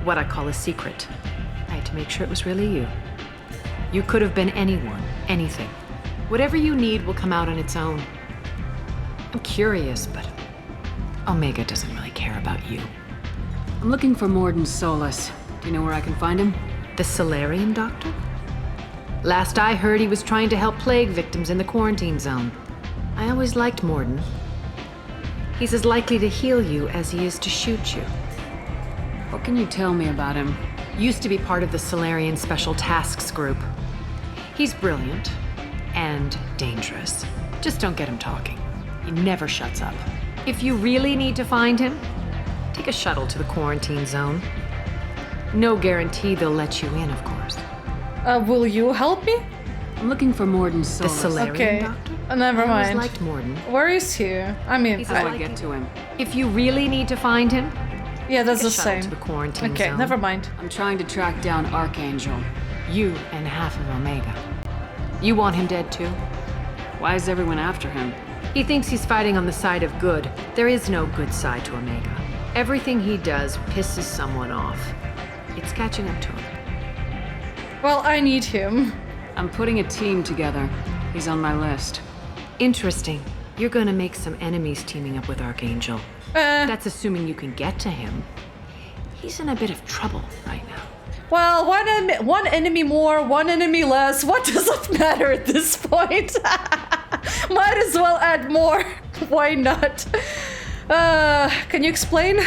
what I call a secret. I had to make sure it was really you. You could have been anyone, anything. Whatever you need will come out on its own. I'm curious, but Omega doesn't really care about you. I'm looking for Morden Solus. Do you know where I can find him? The Solarian Doctor? Last I heard, he was trying to help plague victims in the quarantine zone. I always liked Morden. He's as likely to heal you as he is to shoot you. What can you tell me about him? Used to be part of the Solarian Special Tasks Group. He's brilliant and dangerous. Just don't get him talking. He never shuts up. If you really need to find him, take a shuttle to the quarantine zone. No guarantee they'll let you in, of course. Will you help me? I'm looking for Morden Solis. The Solarian Okay, doctor? never I always mind. liked Morden. Where is he? I mean, How do I get to him? If you really need to find him, yeah, that's take a the shuttle same. to the quarantine Okay, zone. never mind. I'm trying to track down Archangel. You and half of Omega. You want him dead too? Why is everyone after him? He thinks he's fighting on the side of good. There is no good side to Omega. Everything he does pisses someone off. It's catching up to him. Well, I need him. I'm putting a team together. He's on my list. Interesting. You're gonna make some enemies teaming up with Archangel. That's assuming you can get to him. He's in a bit of trouble right now. Well, one enemy more, one enemy less. What does it matter at this point? Might as well add more. Why not? Can you explain?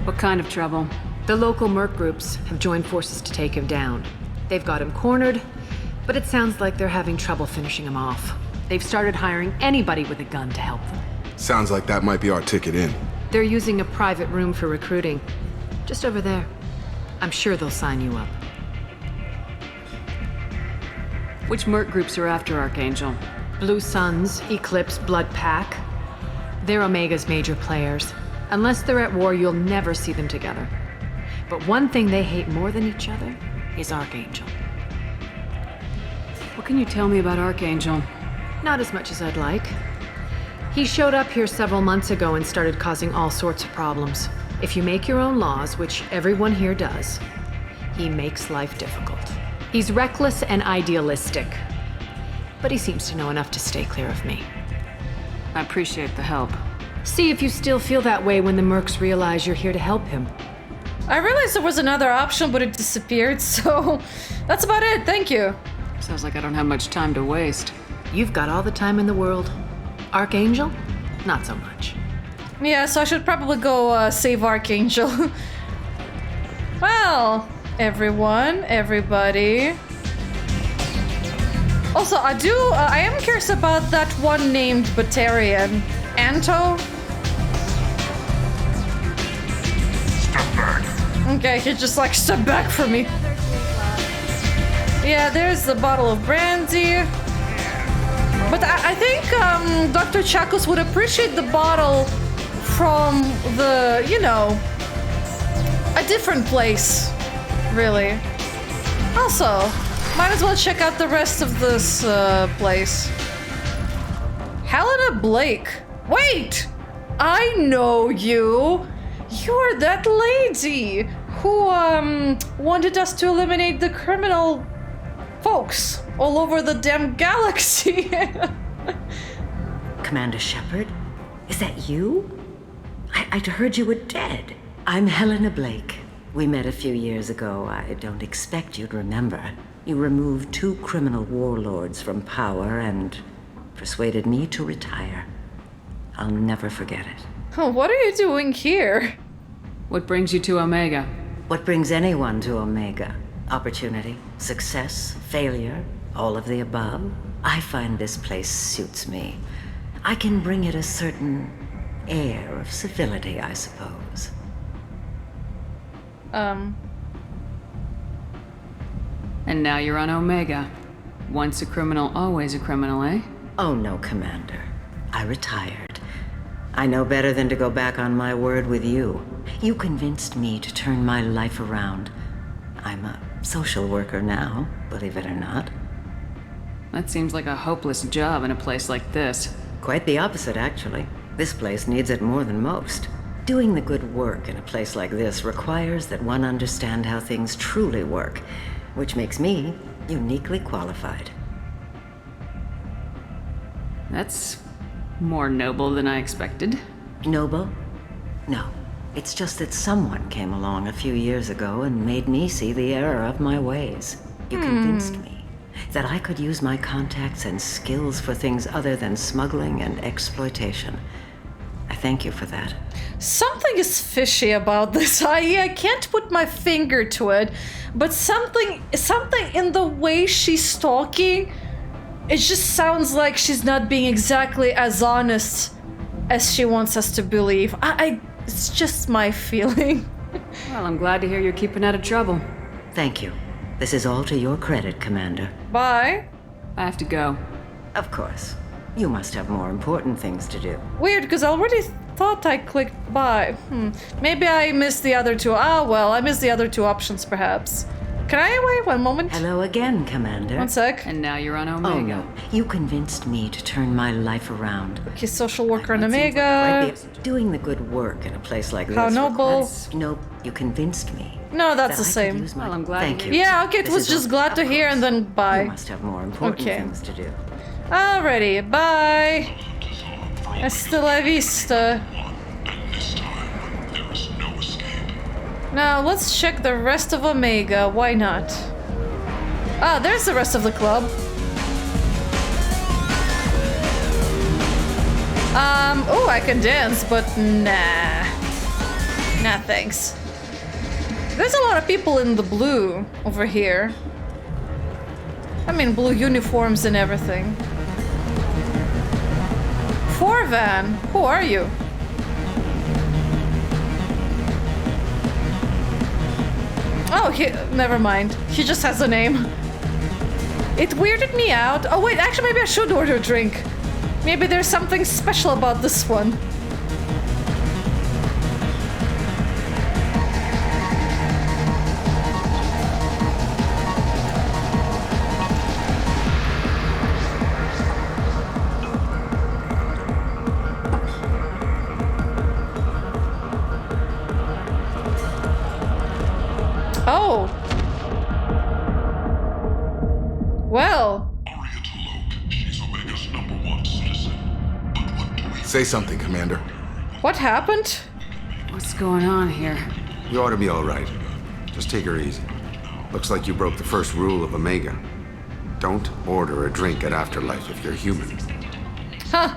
What kind of trouble? The local merc groups have joined forces to take him down. They've got him cornered, but it sounds like they're having trouble finishing him off. They've started hiring anybody with a gun to help them. Sounds like that might be our ticket in. They're using a private room for recruiting. Just over there. I'm sure they'll sign you up. Which merc groups are after Archangel? Blue Suns, Eclipse, Blood Pack. They're Omega's major players. Unless they're at war, you'll never see them together. But one thing they hate more than each other is Archangel. What can you tell me about Archangel? Not as much as I'd like. He showed up here several months ago and started causing all sorts of problems. If you make your own laws, which everyone here does, he makes life difficult. He's reckless and idealistic, but he seems to know enough to stay clear of me. I appreciate the help. See if you still feel that way when the mercs realize you're here to help him. I realized there was another option, but it disappeared, so that's about it. Thank you. Sounds like I don't have much time to waste. You've got all the time in the world. Archangel? Not so much. Yeah, so I should probably go save Archangel. Well, everybody. Also, I am curious about that one named Batarian. Anto? Step back. Okay, he just like step back from me. Yeah, there's the bottle of brandy. But I think Dr. Chakos would appreciate the bottle from the, you know, a different place, really. Also, might as well check out the rest of this place. Helena Blake. Wait! I know you! You're that lady who wanted us to eliminate the criminal folks all over the damn galaxy. Commander Shepard? Is that you? I'd heard you were dead. I'm Helena Blake. We met a few years ago. I don't expect you'd remember. You removed 2 criminal warlords from power and persuaded me to retire. I'll never forget it. What are you doing here? What brings you to Omega? What brings anyone to Omega? Opportunity, success, failure, all of the above. I find this place suits me. I can bring it a certain air of civility, I suppose. And now you're on Omega. Once a criminal, always a criminal, eh? Oh no, Commander. I retired. I know better than to go back on my word with you. You convinced me to turn my life around. I'm a social worker now, believe it or not. That seems like a hopeless job in a place like this. Quite the opposite, actually. This place needs it more than most. Doing the good work in a place like this requires that one understand how things truly work, which makes me uniquely qualified. That's more noble than I expected. Noble? No. It's just that someone came along a few years ago and made me see the error of my ways. You convinced me that I could use my contacts and skills for things other than smuggling and exploitation. I thank you for that. Something is fishy about this. I can't put my finger to it, but something in the way she's talking, it just sounds like she's not being exactly as honest as she wants us to believe. It's just my feeling. Well, I'm glad to hear you're keeping out of trouble. Thank you. This is all to your credit, Commander. Bye. I have to go. Of course. You must have more important things to do. Weird, because I already thought I clicked buy. Maybe I missed the other two. Ah, well, I missed the other two options, perhaps. Can I wait one moment? Hello again, Commander. One sec. And now you're on Omega. Oh, no. You convinced me to turn my life around. Okay, social worker on Omega. Doing the good work in a place like How this. noble. Nope, you convinced me. No, that's the same. Well, I'm glad. Thank you. Yeah, okay, it was just glad to hear and then bye. You must have more important things to do. Alrighty, bye. Hasta la vista. Now, let's check the rest of Omega. Why not? Ah, there's the rest of the club. Oh, I can dance, but nah. Nah, thanks. There's a lot of people in the blue over here. I mean, blue uniforms and everything. Forvan, who are you? Oh, never mind. He just has a name. It weirded me out. Oh wait, actually maybe I should order a drink. Maybe there's something special about this one. Oh. Well. Say something, Commander. What happened? What's going on here? You ought to be all right. Just take her easy. Looks like you broke the first rule of Omega. Don't order a drink at Afterlife if you're human. Huh.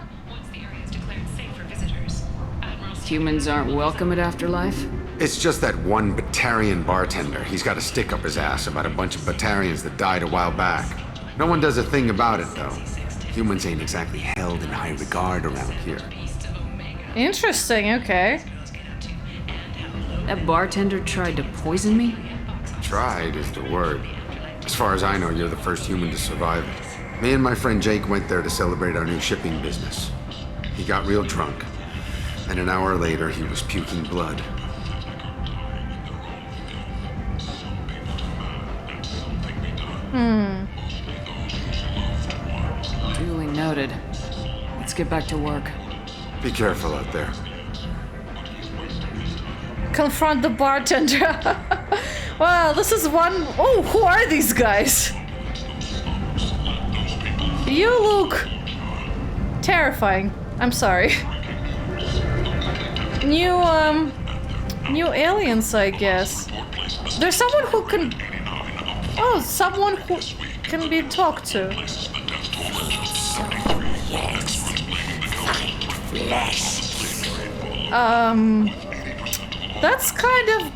Humans aren't welcome at Afterlife? It's just that one Batarian bartender. He's got a stick up his ass about a bunch of Batarians that died a while back. No one does a thing about it, though. Humans ain't exactly held in high regard around here. Interesting, okay. That bartender tried to poison me? Tried is the word. As far as I know, you're the first human to survive it. Me and my friend Jake went there to celebrate our new shipping business. He got real drunk, and an hour later he was puking blood. Duly noted. Let's get back to work. Be careful out there. Confront the bartender. Well, this is one... Oh, who are these guys? You look... terrifying. I'm sorry. New aliens, I guess. There's someone who can... Oh, someone who can be talked to. That's kind of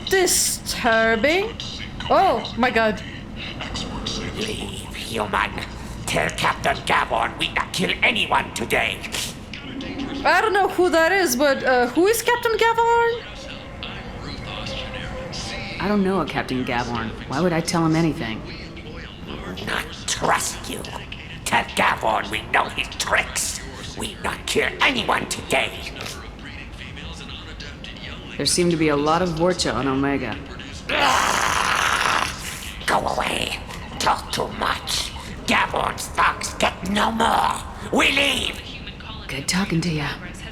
disturbing. Oh my god. Leave, human. Tell Captain Gavon we not kill anyone today. I don't know who that is, but who is Captain Gavon? I don't know a Captain Gavon. Why would I tell him anything? Not trust you. Tell Gavon we know his tricks. We not kill anyone today. There seem to be a lot of Vorcha on Omega. Go away. Talk too much. Gavon's thugs get no more. We leave. Good talking to ya.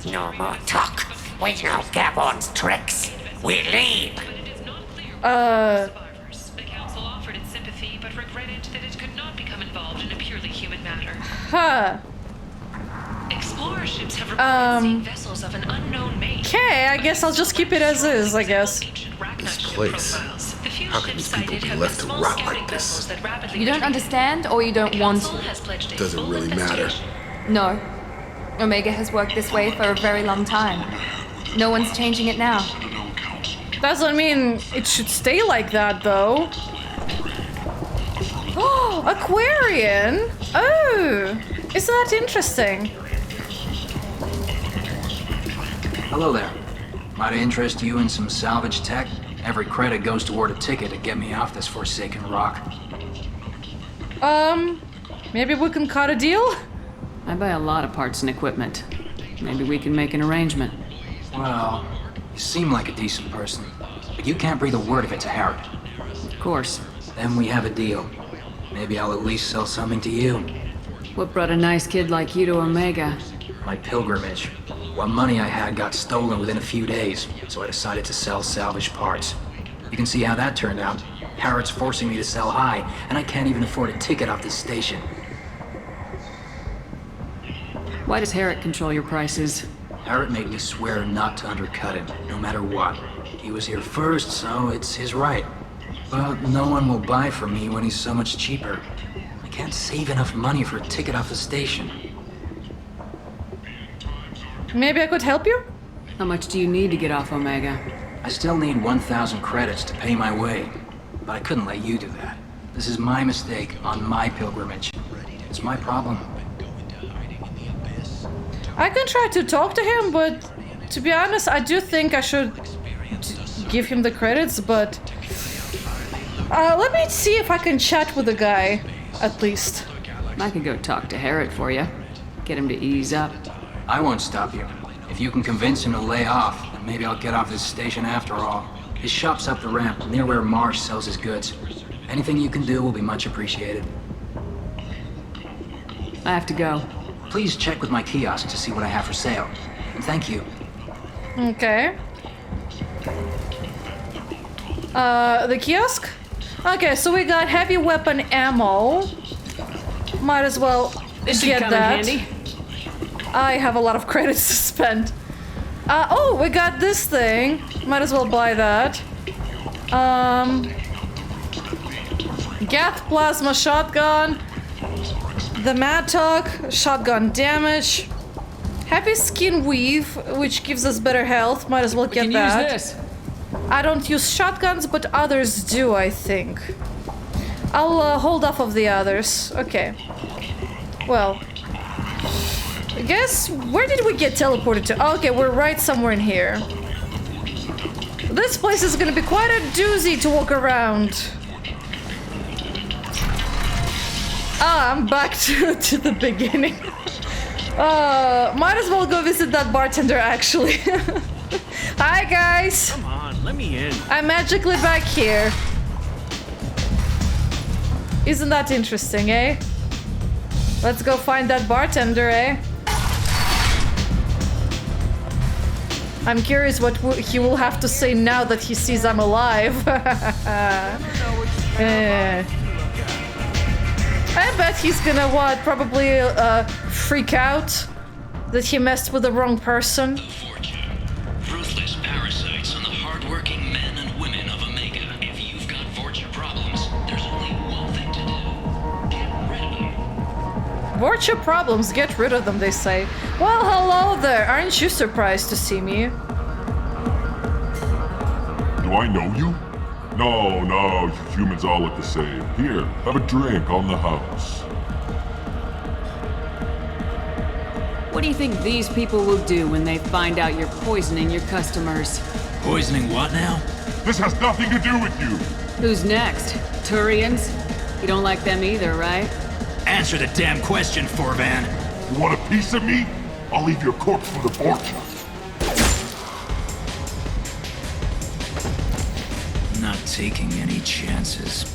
No more talk. We know Gavon's tricks. We leave. The council offered its sympathy, but regretted that it could not become involved in a purely human matter. Huh. Explorer ships have reported seeing vessels of an unknown make. Okay, I guess I'll just keep it as is, I guess. This place. How can these people be left to rot like this? You don't understand or you don't want to? Doesn't really matter. No. Omega has worked this way for a very long time. No one's changing it now. Doesn't mean it should stay like that, though. Oh, Aquarian! Oh, isn't that interesting? Hello there. Might I interest you in some salvage tech? Every credit goes toward a ticket to get me off this forsaken rock. Maybe we can cut a deal? I buy a lot of parts and equipment. Maybe we can make an arrangement. Well, you seem like a decent person, but you can't breathe a word of it to Harrod. Of course. Then we have a deal. Maybe I'll at least sell something to you. What brought a nice kid like you to Omega? My pilgrimage. What money I had got stolen within a few days, so I decided to sell salvaged parts. You can see how that turned out. Harrod's forcing me to sell high, and I can't even afford a ticket off this station. Why does Harrod control your prices? Harrod made me swear not to undercut him, no matter what. He was here first, so it's his right. But no one will buy from me when he's so much cheaper. I can't save enough money for a ticket off the station. Maybe I could help you? How much do you need to get off Omega? I still need 1,000 credits to pay my way, but I couldn't let you do that. This is my mistake on my pilgrimage. It's my problem. I can try to talk to him, but to be honest, I do think I should give him the credits, but let me see if I can chat with the guy, at least. I could go talk to Harrod for you. Get him to ease up. I won't stop you. If you can convince him to lay off, then maybe I'll get off this station after all. His shop's up the ramp, near where Marsh sells his goods. Anything you can do will be much appreciated. I have to go. Please check with my kiosk to see what I have for sale. And thank you. Okay. The kiosk? Okay, so we got heavy weapon ammo. Might as well get that. Handy. I have a lot of credits to spend. Oh, we got this thing. Might as well buy that. Gath plasma shotgun. The Mattock, shotgun damage. Heavy skin weave, which gives us better health. Might as well get that. Use this. I don't use shotguns, but others do, I think. I'll hold off of the others. Okay. Well, I guess, where did we get teleported to? Okay, we're right somewhere in here. This place is gonna be quite a doozy to walk around. I'm back to the beginning. Might as well go visit that bartender, actually. Hi, guys. Come on, let me in. I'm magically back here. Isn't that interesting, eh? Let's go find that bartender, eh? I'm curious what he will have to say now that he sees I'm alive. I bet he's gonna, probably freak out that he messed with the wrong person. Ruthless parasites on the hardworking men and women of Omega. If you've got Vorcha problems, there's only one thing to do. Get rid of them. Vorcha problems, get rid of them, they say. Well, hello there. Aren't you surprised to see me? Do I know you? No, you humans all look the same. Here, have a drink on the house. What do you think these people will do when they find out you're poisoning your customers? Poisoning what now? This has nothing to do with you! Who's next? Turians? You don't like them either, right? Answer the damn question, Forvan. You want a piece of me? I'll leave your corpse for the Vorcha. Not taking any chances.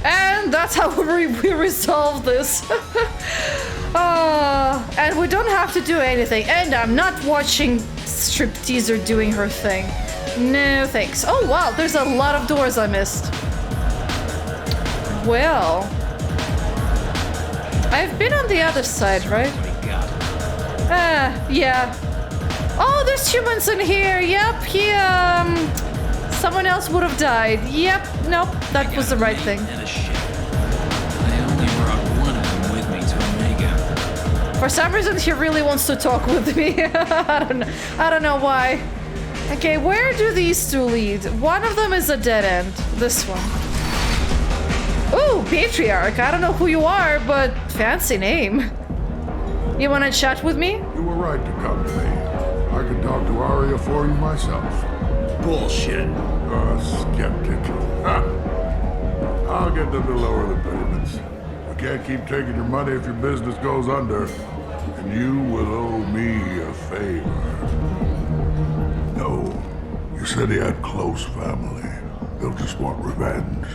And that's how we resolve this. And we don't have to do anything. And I'm not watching Stripteaser doing her thing. No thanks. Oh wow, there's a lot of doors I missed. Well, I've been on the other side, right? Yeah. Oh, there's humans in here. Yep, someone else would have died. Yep, nope, that was the right thing. I only brought one of them with me to Omega. For some reason, he really wants to talk with me. I don't know why. Okay, where do these two lead? One of them is a dead end. This one. Ooh, Patriarch. I don't know who you are, but fancy name. You wanna chat with me? You were right to come to me. I can talk to ARIA for you myself. Bullshit. Skeptic. I'll get them to lower the payments. We can't keep taking your money if your business goes under. And you will owe me a favor. No. You said he had close family. They'll just want revenge.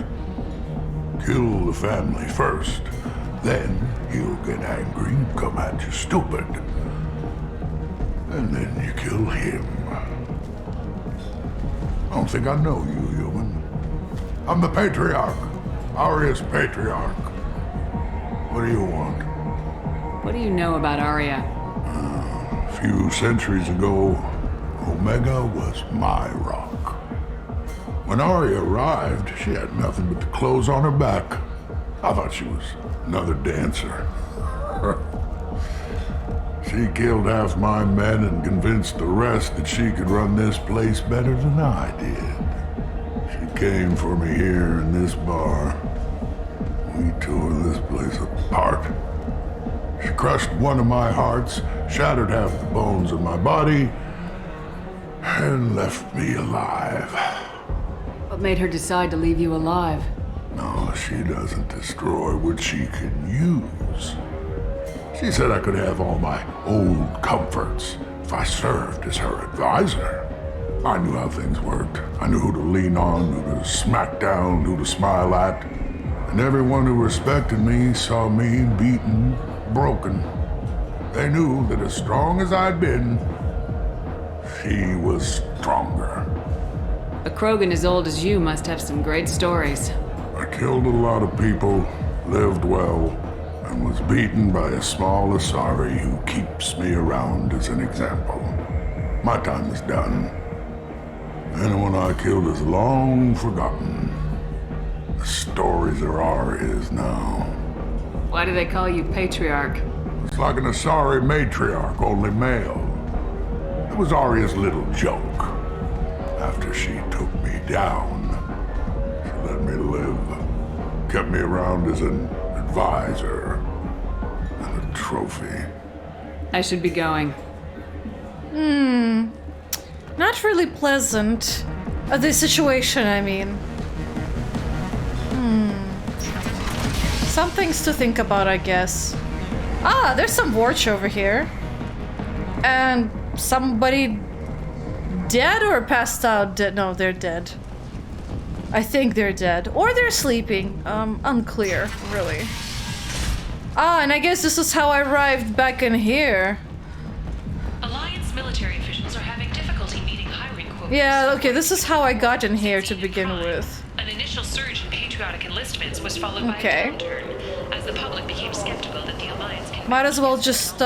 Kill the family first. Then he'll get angry and come at you stupid. And then you kill him. I don't think I know you, human. I'm the Patriarch. Aria's Patriarch. What do you want? What do you know about ARIA? A few centuries ago, Omega was my rock. When ARIA arrived, she had nothing but the clothes on her back. I thought she was another dancer. She killed half my men and convinced the rest that she could run this place better than I did. She came for me here in this bar. We tore this place apart. She crushed one of my hearts, shattered half the bones in my body, and left me alive. What made her decide to leave you alive? No, she doesn't destroy what she can use. She said I could have all my old comforts if I served as her advisor. I knew how things worked. I knew who to lean on, who to smack down, who to smile at. And everyone who respected me saw me beaten, broken. They knew that as strong as I'd been, she was stronger. A Krogan as old as you must have some great stories. I killed a lot of people, lived well, and was beaten by a small Asari who keeps me around as an example. My time is done. Anyone I killed is long forgotten. The stories are Aria's now. Why do they call you Patriarch? It's like an Asari matriarch, only male. It was Aria's little joke. After she took me down, she let me live. Kept me around as an advisor and a trophy. I should be going. Not really pleasant. The situation, I mean. Some things to think about, I guess. Ah, there's some Vorch over here. And somebody dead or passed out? No, they're dead. I think they're dead. Or they're sleeping. Unclear, really. Ah, and I guess this is how I arrived back in here. Alliance military officials are having difficulty meeting hiring quotas. Yeah, okay, this is how I got in here to begin with. An initial surge in patriotic enlistments was followed by a downturn, as the public became skeptical that the Alliance can... Might as well just,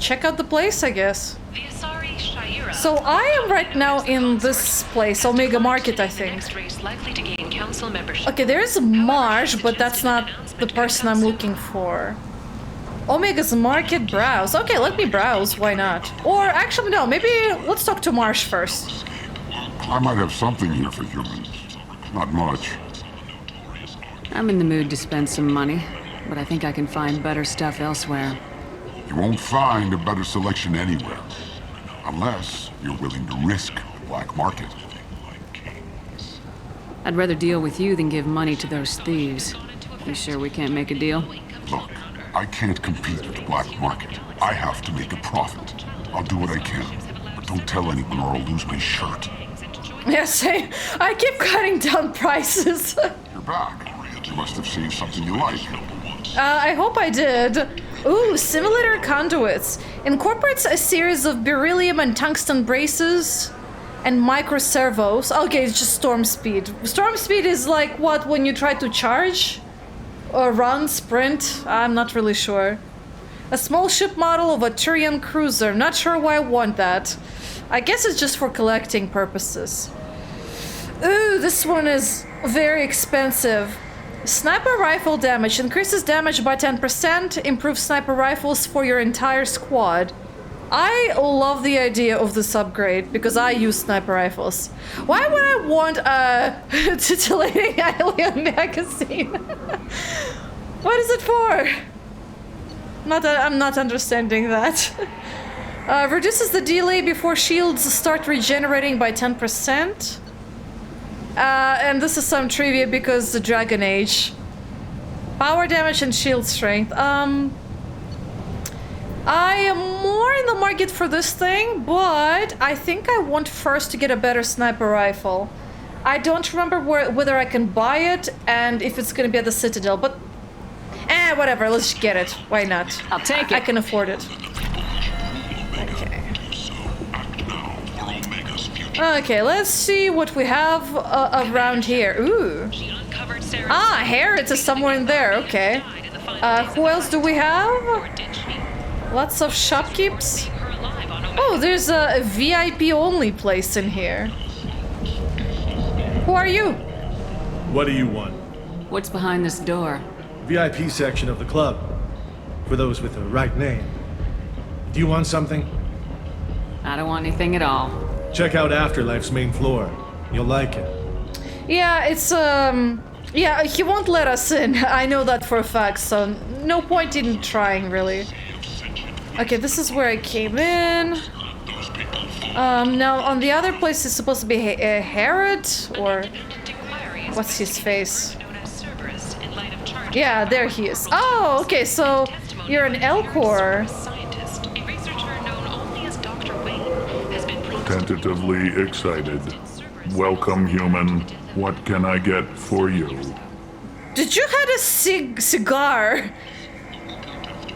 check out the place, I guess. The Asari Shayura... So I am right now in this place, Omega Market, I think. Likely to gain council membership. Okay, there's Marsh, but that's not the person I'm looking for. Omega's Market, browse. Okay, let me browse, why not? Or actually, no, maybe let's talk to Marsh first. I might have something here for humans. Not much. I'm in the mood to spend some money, but I think I can find better stuff elsewhere. You won't find a better selection anywhere. Unless you're willing to risk the black market. I'd rather deal with you than give money to those thieves. You sure we can't make a deal? Look, I can't compete with the black market. I have to make a profit. I'll do what I can, but don't tell anyone or I'll lose my shirt. Yes, I keep cutting down prices. You're back. You must have seen something you like. I hope I did. Ooh, simulator conduits. Incorporates a series of beryllium and tungsten braces and micro servos. Okay, it's just storm speed. Storm speed is like what, when you try to charge? Or run, sprint? I'm not really sure. A small ship model of a Turian cruiser. Not sure why I want that. I guess it's just for collecting purposes. Ooh, this one is very expensive. Sniper rifle damage. Increases damage by 10%. Improves sniper rifles for your entire squad. I love the idea of this upgrade because I use sniper rifles. Why would I want a titillating alien magazine? What is it for? I'm not understanding that. Reduces the delay before shields start regenerating by 10%. And this is some trivia because the Dragon Age. Power damage and shield strength. I am more in the market for this thing, but I think I want first to get a better sniper rifle. I don't remember whether I can buy it and if it's gonna be at the Citadel, but whatever, let's get it. Why not? I'll take it. I can afford it. Okay. Okay, let's see what we have around here. Ooh. Harriet is somewhere in there, okay. Who else do we have? Lots of shopkeeps. Oh, there's a VIP only place in here. Who are you? What do you want? What's behind this door? VIP section of the club. For those with the right name. Do you want something? I don't want anything at all. Check out Afterlife's main floor. You'll like it. Yeah, it's yeah, he won't let us in. I know that for a fact, so no point in trying, really. Okay, this is where I came in. Now on the other place is supposed to be Harriet, or what's his face? Yeah, there he is. Oh, okay, so you're an Elcor. Tentatively excited. Welcome, human. What can I get for you? Did you had a cigar?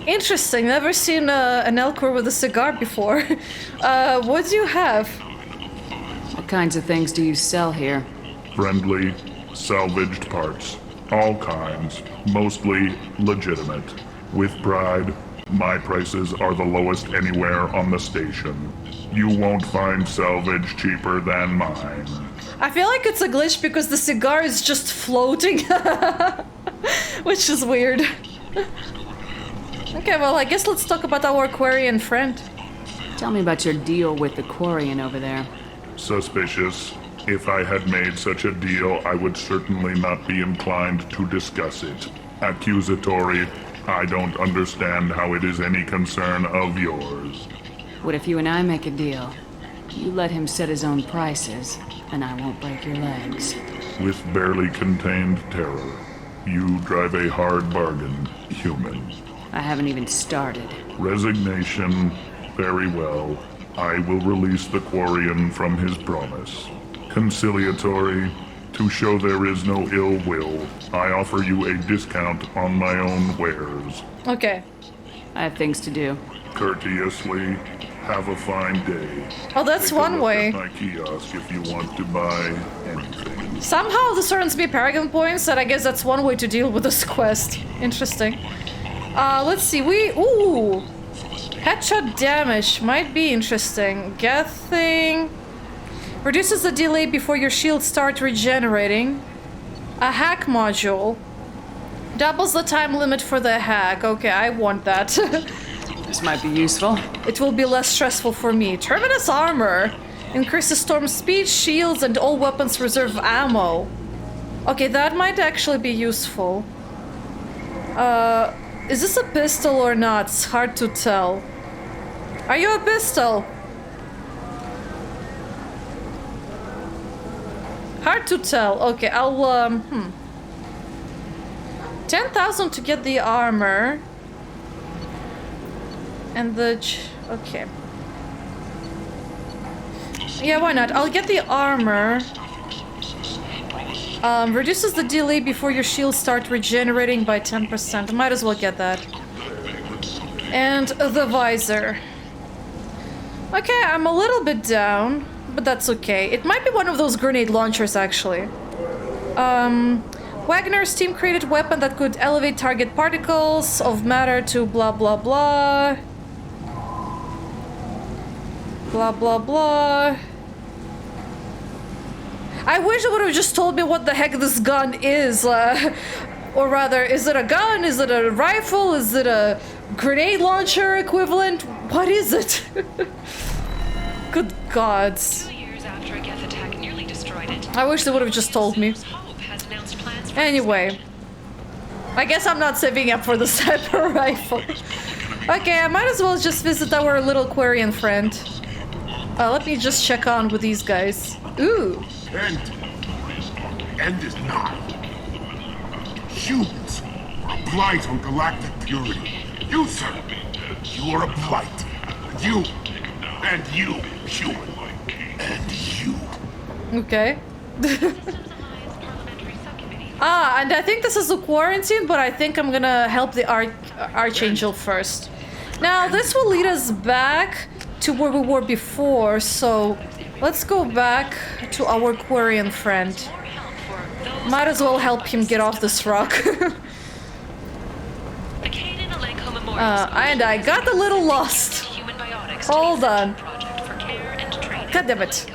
Interesting, never seen an Elcor with a cigar before. What do you have? What kinds of things do you sell here? Friendly, salvaged parts. All kinds. Mostly legitimate. With pride, my prices are the lowest anywhere on the station. You won't find salvage cheaper than mine. I feel like it's a glitch because the cigar is just floating. Which is weird. Okay, well, I guess let's talk about our Aquarian friend. Tell me about your deal with the Quarian over there. Suspicious. If I had made such a deal, I would certainly not be inclined to discuss it. Accusatory. I don't understand how it is any concern of yours. What if you and I make a deal? You let him set his own prices, and I won't break your legs. With barely contained terror, you drive a hard bargain, human. I haven't even started. Resignation. Very well. I will release the Quarian from his promise. Conciliatory. To show there is no ill will, I offer you a discount on my own wares. Okay. I have things to do. Courteously, have a fine day. Oh, that's one way. At my kiosk if you want to buy anything. Somehow this earns me Paragon points, and I guess that's one way to deal with this quest. Interesting. Let's see, ooh! Headshot damage might be interesting. Gething. Reduces the delay before your shields start regenerating. A hack module. Doubles the time limit for the hack. Okay, I want that. This might be useful. It will be less stressful for me. Terminus armor. Increases storm speed, shields, and all weapons reserve ammo. Okay, that might actually be useful. Is this a pistol or not? It's hard to tell. Are you a pistol? Hard to tell. Okay, I'll, 10,000 to get the armor. And okay. Yeah, why not? I'll get the armor. Reduces the delay before your shields start regenerating by 10%. Might as well get that. And the visor. Okay, I'm a little bit down, but that's okay. It might be one of those grenade launchers, actually. Wagner's team created a weapon that could elevate target particles of matter to blah blah blah. Blah blah blah. I wish it would have just told me what the heck this gun is. Or rather, is it a gun? Is it a rifle? Is it a grenade launcher equivalent? What is it? Good gods. 2 years after a Geth attack nearly destroyed it. I wish they would have just told me. Anyway. I guess I'm not saving up for the sniper rifle. Okay, I might as well just visit our little Quarian friend. Let me just check on with these guys. Ooh. End is not. Humans are a blight on galactic purity. You, sir, you are a blight. You, and you, human, and you. Okay. And I think this is a quarantine, but I think I'm gonna help the Archangel first. Now, this will lead us back to where we were before, so let's go back to our Quarian friend. Might as well help him get off this rock. And I got a little lost. Hold on. God damn it.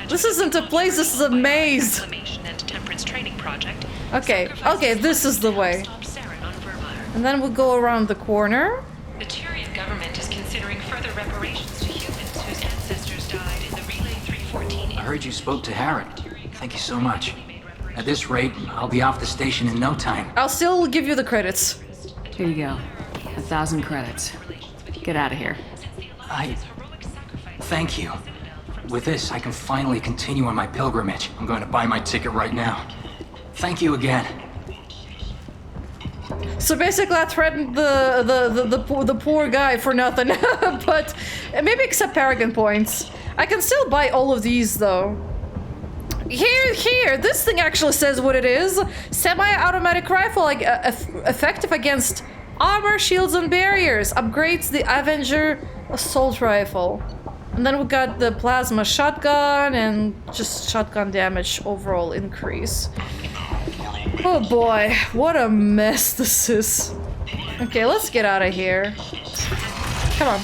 This isn't a place, this is a maze. Okay, okay, this is the way. And then we'll go around the corner. The Turian government is considering further reparations to humans whose ancestors died in the Relay 314. I heard you spoke to Harry. Thank you so much. At this rate, I'll be off the station in no time. I'll still give you the credits. Here you go. 1,000 credits. Get out of here. Thank you. With this, I can finally continue on my pilgrimage. I'm going to buy my ticket right now. Thank you again. So basically, I threatened the poor guy for nothing, but maybe except Paragon points. I can still buy all of these though. Here, this thing actually says what it is. Semi-automatic rifle, like effective against armor, shields, and barriers. Upgrades the Avenger assault rifle. And then we got the plasma shotgun and just shotgun damage overall increase. Oh boy, what a mess this is. Okay, let's get out of here. Come on.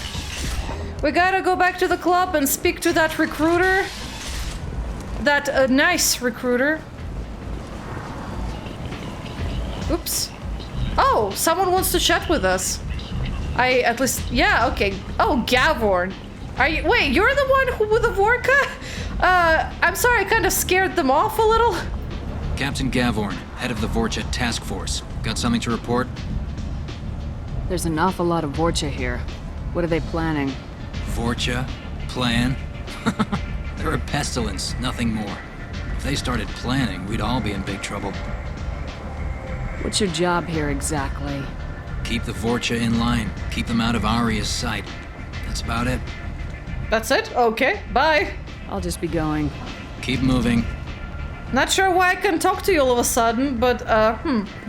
We gotta go back to the club and speak to that recruiter. That nice recruiter. Oops. Oh, someone wants to chat with us. Yeah, okay. Oh, Gavorn. Wait, you're the one who with the Vorka? I'm sorry, I kind of scared them off a little. Captain Gavorn, head of the Vorcha task force. Got something to report? There's an awful lot of Vorcha here. What are they planning? Vorcha? Plan? They're a pestilence, nothing more. If they started planning, we'd all be in big trouble. What's your job here exactly? Keep the Vorcha in line. Keep them out of ARIA's sight. That's about it. That's it? Okay, bye. I'll just be going. Keep moving. Not sure why I can talk to you all of a sudden, but,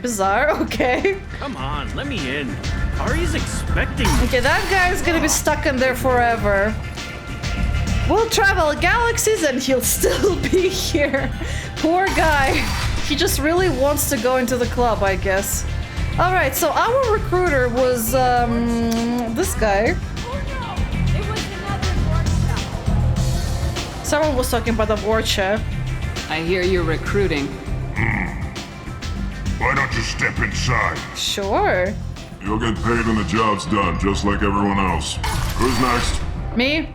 bizarre, okay. Come on, let me in. Ari's expecting me. Okay, that guy's gonna be stuck in there forever. We'll travel galaxies and he'll still be here. Poor guy. He just really wants to go into the club, I guess. Alright, so our recruiter was, this guy. Someone was talking about the Vorcha. I hear you're recruiting. Why don't you step inside? Sure. You'll get paid when the job's done, just like everyone else. Who's next? Me.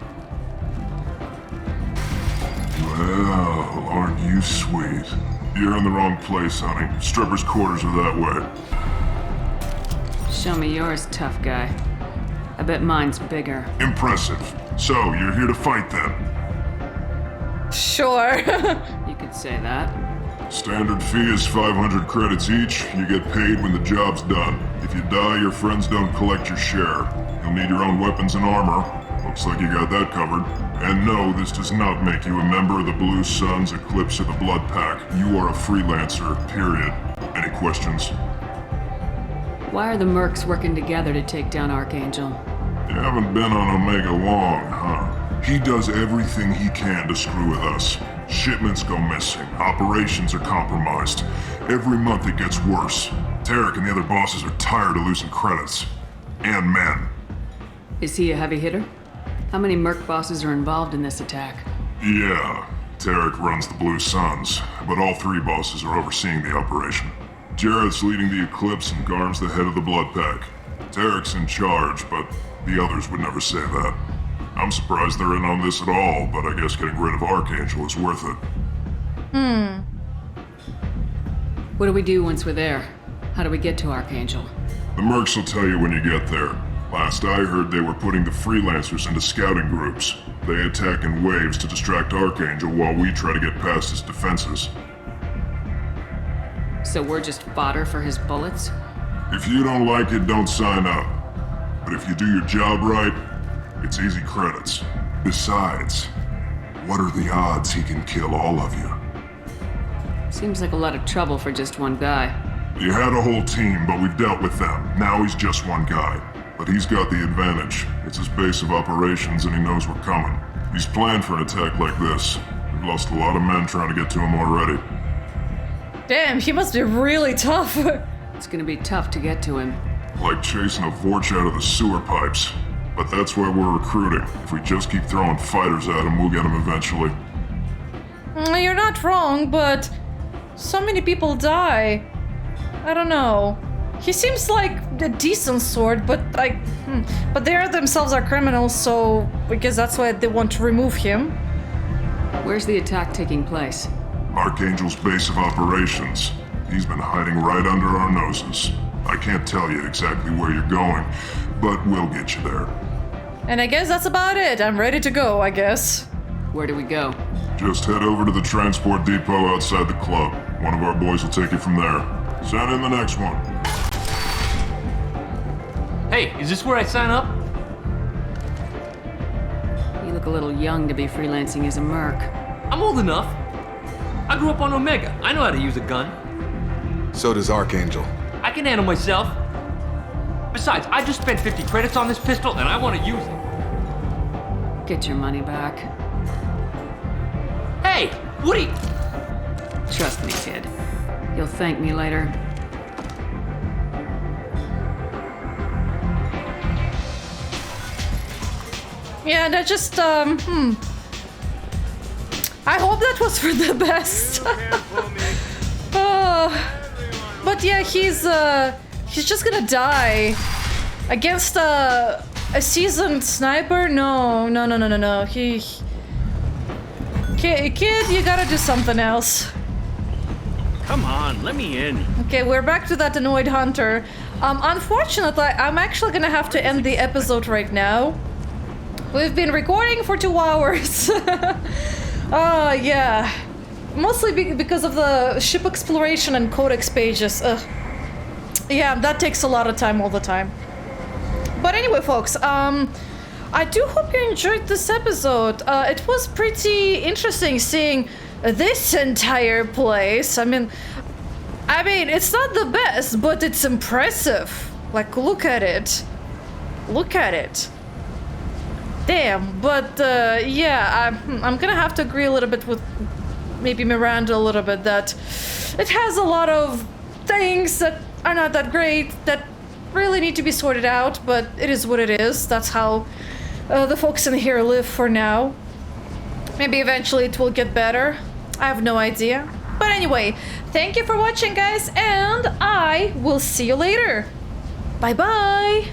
Well, aren't you sweet? You're in the wrong place, honey. Strippers' quarters are that way. Show me yours, tough guy. I bet mine's bigger. Impressive. So, you're here to fight then? Sure. You could say that. Standard fee is 500 credits each. You get paid when the job's done. If you die, your friends don't collect your share. You'll need your own weapons and armor. Looks like you got that covered. And no, this does not make you a member of the Blue Suns, Eclipse, or the Blood Pack. You are a freelancer, period. Any questions? Why are the mercs working together to take down Archangel? You haven't been on Omega long, huh? He does everything he can to screw with us. Shipments go missing. Operations are compromised. Every month it gets worse. Tarek and the other bosses are tired of losing credits. And men. Is he a heavy hitter? How many merc bosses are involved in this attack? Yeah. Tarek runs the Blue Suns, but all three bosses are overseeing the operation. Jarrett's leading the Eclipse and Garm's the head of the Blood Pack. Tarek's in charge, but the others would never say that. I'm surprised they're in on this at all, but I guess getting rid of Archangel is worth it. What do we do once we're there? How do we get to Archangel? The mercs will tell you when you get there. Last I heard, they were putting the freelancers into scouting groups. They attack in waves to distract Archangel while we try to get past his defenses. So we're just fodder for his bullets? If you don't like it, don't sign up. But if you do your job right, it's easy credits. Besides, what are the odds he can kill all of you? Seems like a lot of trouble for just one guy. You had a whole team, but we've dealt with them. Now he's just one guy. But he's got the advantage. It's his base of operations and he knows we're coming. He's planned for an attack like this. We've lost a lot of men trying to get to him already. Damn, he must be really tough. It's gonna be tough to get to him. Like chasing a Vorch out of the sewer pipes. But that's why we're recruiting. If we just keep throwing fighters at him, we'll get him eventually. You're not wrong, but so many people die. I don't know. He seems like a decent sort, but but they themselves are criminals, so I guess that's why they want to remove him. Where's the attack taking place? Archangel's base of operations. He's been hiding right under our noses. I can't tell you exactly where you're going, but we'll get you there. And I guess that's about it. I'm ready to go, I guess. Where do we go? Just head over to the transport depot outside the club. One of our boys will take you from there. Send in the next one. Hey, is this where I sign up? You look a little young to be freelancing as a merc. I'm old enough. I grew up on Omega. I know how to use a gun. So does Archangel. I can handle myself. Besides, I just spent 50 credits on this pistol and I want to use it. Get your money back. Hey, what are you... Trust me, kid. You'll thank me later. Yeah, and I just, I hope that was for the best. But yeah, he's just gonna die. Against a seasoned sniper? No. Kid, you gotta do something else. Come on, let me in. Okay, we're back to that annoyed hunter. Unfortunately, I'm actually gonna have to end the episode right now. We've been recording for 2 hours. Yeah. Mostly because of the ship exploration and codex pages. Yeah, that takes a lot of time all the time. But anyway, folks, I do hope you enjoyed this episode. It was pretty interesting seeing this entire place. I mean, it's not the best, but it's impressive. Like, look at it. Look at it. Damn, but yeah, I'm gonna have to agree a little bit with maybe Miranda a little bit that it has a lot of things that are not that great, that really need to be sorted out, but it is what it is. That's how the folks in here live for now. Maybe eventually it will get better. I have no idea. But anyway, thank you for watching, guys, and I will see you later. Bye-bye!